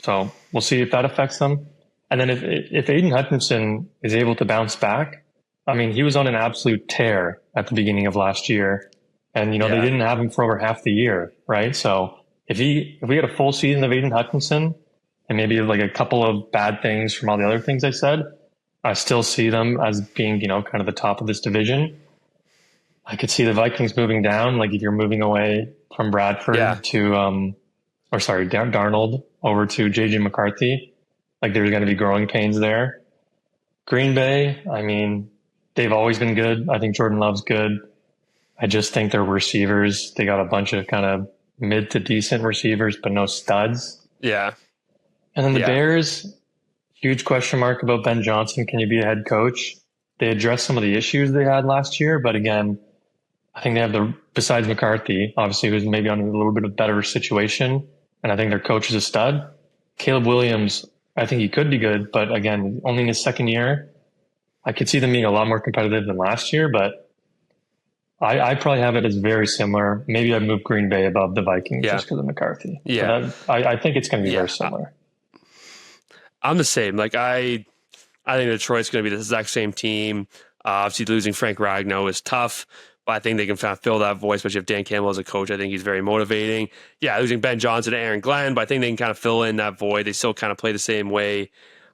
So we'll see if that affects them. And then if Aiden Hutchinson is able to bounce back, he was on an absolute tear at the beginning of last year. And, they didn't have him for over half the year, right? So if we had a full season of Aiden Hutchinson and maybe a couple of bad things from all the other things I said, I still see them as being, kind of the top of this division. I could see the Vikings moving down, if you're moving away from Bradford to, Darnold over to JJ McCarthy. There's going to be growing pains there. Green Bay, they've always been good. I think Jordan Love's good. I just think their receivers, they got a bunch of kind of mid to decent receivers, but no studs. Yeah. And then the Bears, huge question mark about Ben Johnson. Can you be a head coach? They addressed some of the issues they had last year, but again, I think they have besides McCarthy, obviously, who's maybe on a little bit of better situation, and I think their coach is a stud. Caleb Williams, I think he could be good, but again, only in his second year. I could see them being a lot more competitive than last year, but I probably have it as very similar. Maybe I'd move Green Bay above the Vikings just because of McCarthy. Yeah. But I think it's going to be very similar. I'm the same. Like I think Detroit's going to be the exact same team. Obviously, losing Frank Ragnow is tough, but I think they can kind of fill that void, especially if Dan Campbell as a coach. I think he's very motivating. Yeah, losing Ben Johnson and Aaron Glenn, but I think they can kind of fill in that void. They still kind of play the same way.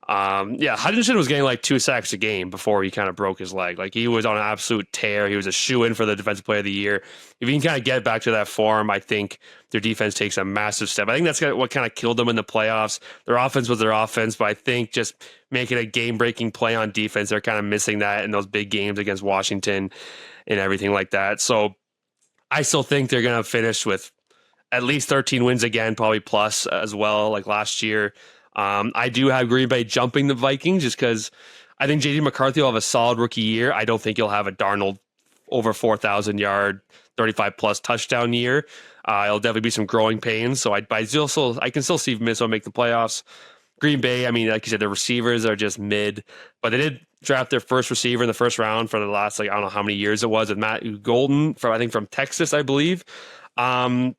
Hutchinson was getting like 2 sacks a game before he kind of broke his leg. Like he was on an absolute tear. He was a shoe-in for the defensive player of the year. If he can kind of get back to that form, I think their defense takes a massive step. I think that's what kind of killed them in the playoffs. Their offense was their offense, but I think just making a game-breaking play on defense, they're kind of missing that in those big games against Washington and everything like that. So I still think they're going to finish with at least 13 wins again, probably plus as well, like last year. I do have Green Bay jumping the Vikings just because I think J.D. McCarthy will have a solid rookie year. I don't think he'll have a Darnold over 4,000 yard, 35+ touchdown year. It'll definitely be some growing pains. So I can still see Minnesota make the playoffs. Green Bay, I mean, like you said, the receivers are just mid, but they did draft their first receiver in the first round for the last, like, I don't know how many years it was, with Matt Golden from Texas, I believe. So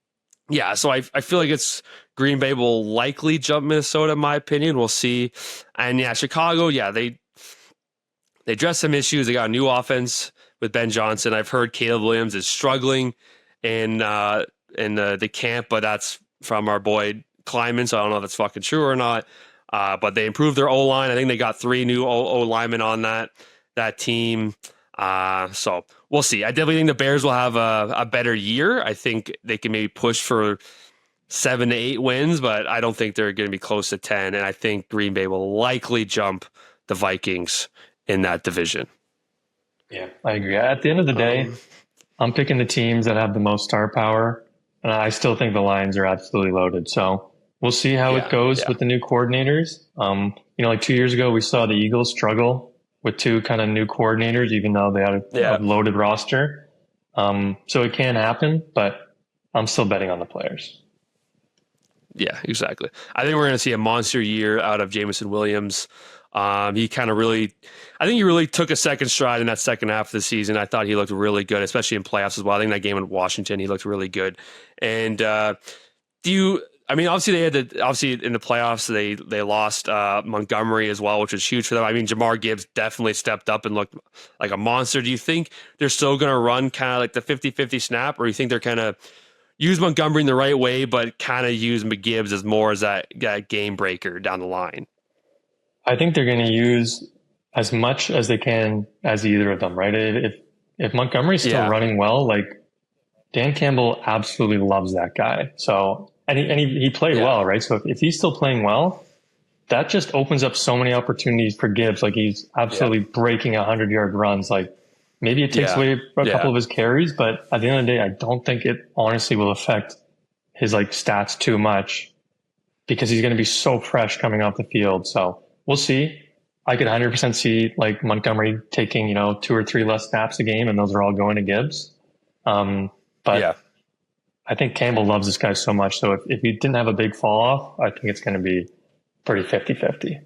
I feel like it's Green Bay will likely jump Minnesota, in my opinion. We'll see. And Chicago, they addressed some issues. They got a new offense with Ben Johnson. I've heard Caleb Williams is struggling in the camp, but that's from our boy Kleiman, so I don't know if it's fucking true or not. But they improved their O-line. I think they got 3 new O-linemen on that team. So we'll see. I definitely think the Bears will have a better year. I think they can maybe push for 7 to 8 wins, but I don't think they're going to be close to 10. And I think Green Bay will likely jump the Vikings in that division. Yeah, I agree. At the end of the day, I'm picking the teams that have the most star power, and I still think the Lions are absolutely loaded. So we'll see how it goes with the new coordinators. Like 2 years ago, we saw the Eagles struggle with 2 kind of new coordinators, even though they had a loaded roster. So it can happen, but I'm still betting on the players. Yeah, exactly. I think we're going to see a monster year out of Jameson Williams. He really took a second stride in that second half of the season. I thought he looked really good, especially in playoffs as well. I think that game in Washington, he looked really good. And obviously in the playoffs, they lost Montgomery as well, which was huge for them. I mean, Jamar Gibbs definitely stepped up and looked like a monster. Do you think they're still going to run kind of like the 50-50 snap, or do you think they're kind of use Montgomery in the right way, but kind of use McGibbs as more as that game breaker down the line? I think they're going to use as much as they can as either of them, right? If Montgomery's still running well, like Dan Campbell absolutely loves that guy. So, and he played well, right? So if he's still playing well, that just opens up so many opportunities for Gibbs. Like he's absolutely breaking 100-yard runs. Like maybe it takes away a couple of his carries, but at the end of the day, I don't think it honestly will affect his like stats too much because he's going to be so fresh coming off the field. So we'll see. I could 100% see like Montgomery taking, 2 or 3 less snaps a game, and those are all going to Gibbs. I think Campbell loves this guy so much. So if he didn't have a big fall off, I think it's going to be pretty 50-50.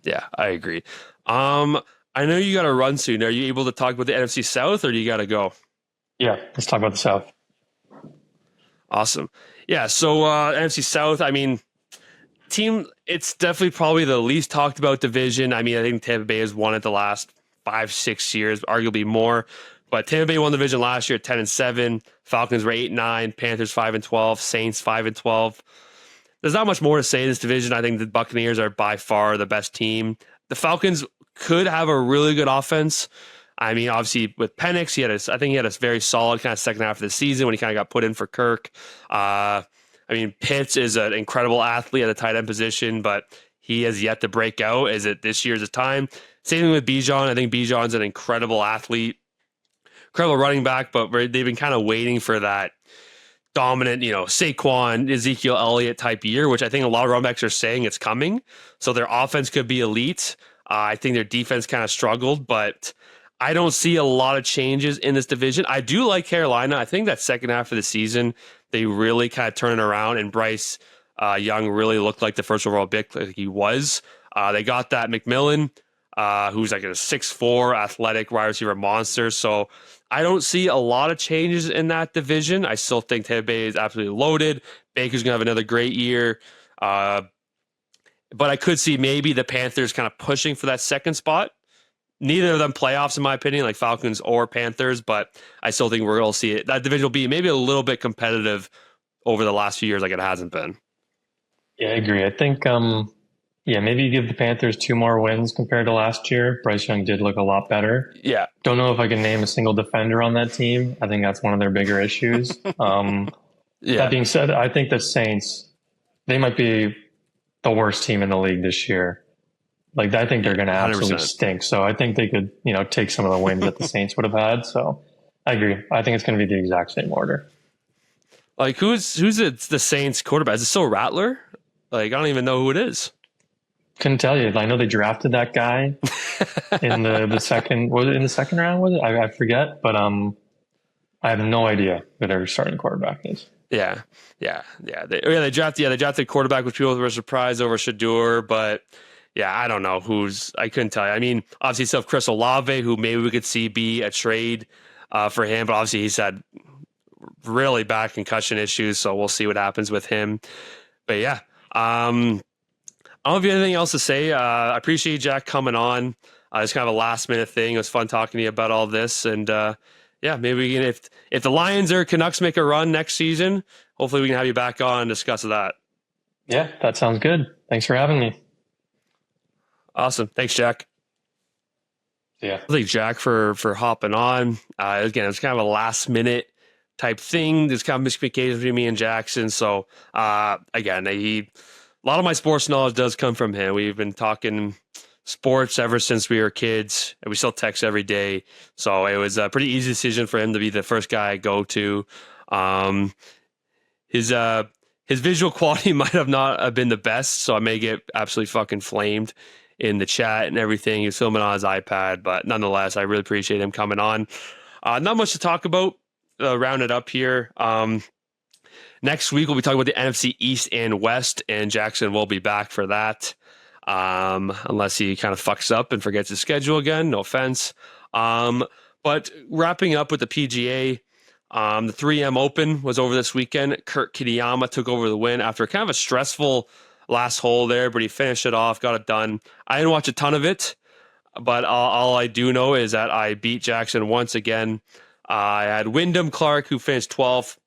Yeah, I agree. I know you got to run soon. Are you able to talk about the NFC South, or do you got to go? Yeah, let's talk about the South. Awesome. Yeah, so NFC South, I mean, it's definitely probably the least talked about division. I mean, I think Tampa Bay has won it the last 5-6 years, arguably more. But Tampa Bay won the division last year at 10-7. Falcons were 8-9. Panthers 5-12. Saints 5-12. There's not much more to say in this division. I think the Buccaneers are by far the best team. The Falcons could have a really good offense. I mean, obviously with Penix, I think he had a very solid kind of second half of the season when he kind of got put in for Kirk. Pitts is an incredible athlete at the tight end position, but he has yet to break out. Is it this year's time? Same thing with Bijan. I think Bijan's an incredible athlete, incredible running back, but they've been kind of waiting for that dominant, Saquon, Ezekiel Elliott type year, which I think a lot of running backs are saying it's coming. So their offense could be elite. I think their defense kind of struggled, but I don't see a lot of changes in this division. I do like Carolina. I think that second half of the season, they really kind of turn it around, and Bryce Young really looked like the first overall pick, like he was. They got that McMillan, who's like a 6'4" athletic wide receiver monster. So I don't see a lot of changes in that division. I still think Tampa Bay is absolutely loaded. Baker's going to have another great year. But I could see maybe the Panthers kind of pushing for that second spot. Neither of them playoffs, in my opinion, like Falcons or Panthers, but I still think we're going to see it. That division will be maybe a little bit competitive over the last few years like it hasn't been. Yeah, I agree. I think, maybe you give the Panthers 2 more wins compared to last year. Bryce Young did look a lot better. Yeah. Don't know if I can name a single defender on that team. I think that's one of their bigger issues. That being said, I think the Saints, they might be the worst team in the league this year. Like, I think they're going to absolutely 100%. stink. So I think they could, take some of the wins that the Saints would have had. So I agree. I think it's going to be the exact same order. Like, who's the Saints quarterback? Is it still Rattler? Like, I don't even know who it is. Couldn't tell you. I know they drafted that guy in the second. Was it in the second round? Was it? I forget. But I have no idea who their starting quarterback is. Yeah. They drafted quarterback, which people were surprised over Shador, but yeah, I don't know I couldn't tell you. I mean, obviously still have Chris Olave, who maybe we could see be a trade for him, but obviously he's had really bad concussion issues, so we'll see what happens with him. But yeah, I don't know if you have anything else to say. I appreciate Jack coming on. It's kind of a last minute thing. It was fun talking to you about all this, and maybe we can, if the Lions or Canucks make a run next season, hopefully we can have you back on and discuss that. Yeah, that sounds good. Thanks for having me. Awesome. Thanks, Jack. Yeah. Thanks, Jack, for hopping on. Again, it's kind of a last minute type thing. There's kind of miscommunication between me and Jackson. So again, a lot of my sports knowledge does come from him. We've been talking sports ever since we were kids, and we still text every day. So it was a pretty easy decision for him to be the first guy I go to. His visual quality might have not been the best, so I may get absolutely fucking flamed in the chat and everything. He was filming on his iPad, but nonetheless, I really appreciate him coming on. Not much to talk about. Round it up here. Next week, we'll be talking about the NFC East and West, and Jackson will be back for that. Unless he kind of fucks up and forgets his schedule again. No offense. But wrapping up with the PGA, the 3M Open was over this weekend. Kurt Kitayama took over the win after kind of a stressful last hole there, but he finished it off, got it done. I didn't watch a ton of it, but all I do know is that I beat Jackson once again. I had Wyndham Clark, who finished 12th.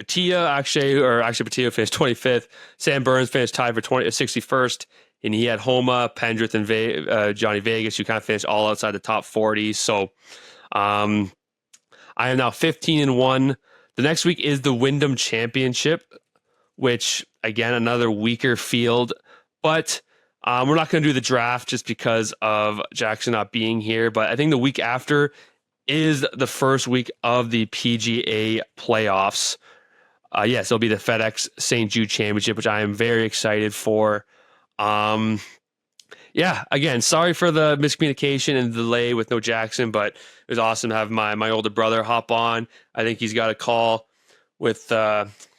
Batia finished 25th. Sam Burns finished tied for 61st. And he had Homa, Pendrith, and Johnny Vegas, who kind of finished all outside the top 40. So I am now 15-1. The next week is the Wyndham Championship, which, again, another weaker field. But we're not going to do the draft just because of Jackson not being here. But I think the week after is the first week of the PGA playoffs. Yes, it'll be the FedEx St. Jude Championship, which I am very excited for. Again, sorry for the miscommunication and delay with no Jackson, but it was awesome to have my older brother hop on. I think he's got a call with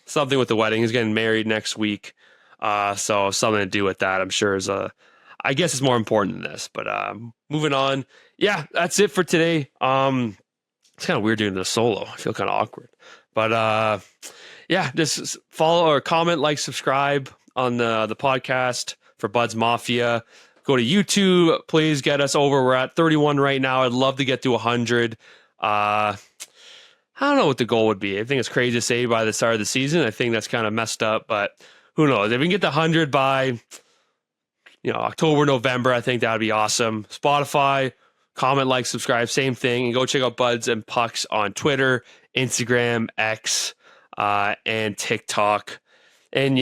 something with the wedding. He's getting married next week. So something to do with that, I'm sure I guess it's more important than this, but moving on. Yeah, that's it for today. It's kind of weird doing the solo. I feel kind of awkward, but just follow or comment, like, subscribe on the podcast for Buds Mafia. Go to YouTube. Please get us over. We're at 31 right now. I'd love to get to 100. I don't know what the goal would be. I think it's crazy to say by the start of the season. I think that's kind of messed up, but who knows? If we can get to 100 by October, November, I think that would be awesome. Spotify, comment, like, subscribe, same thing. And go check out Buds and Pucks on Twitter, Instagram, X, and TikTok. And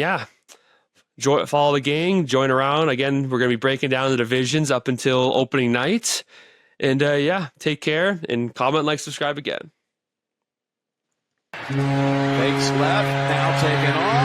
follow the gang, join around. Again, we're going to be breaking down the divisions up until opening night. And take care and comment, like, subscribe again. Fakes left, now taken off.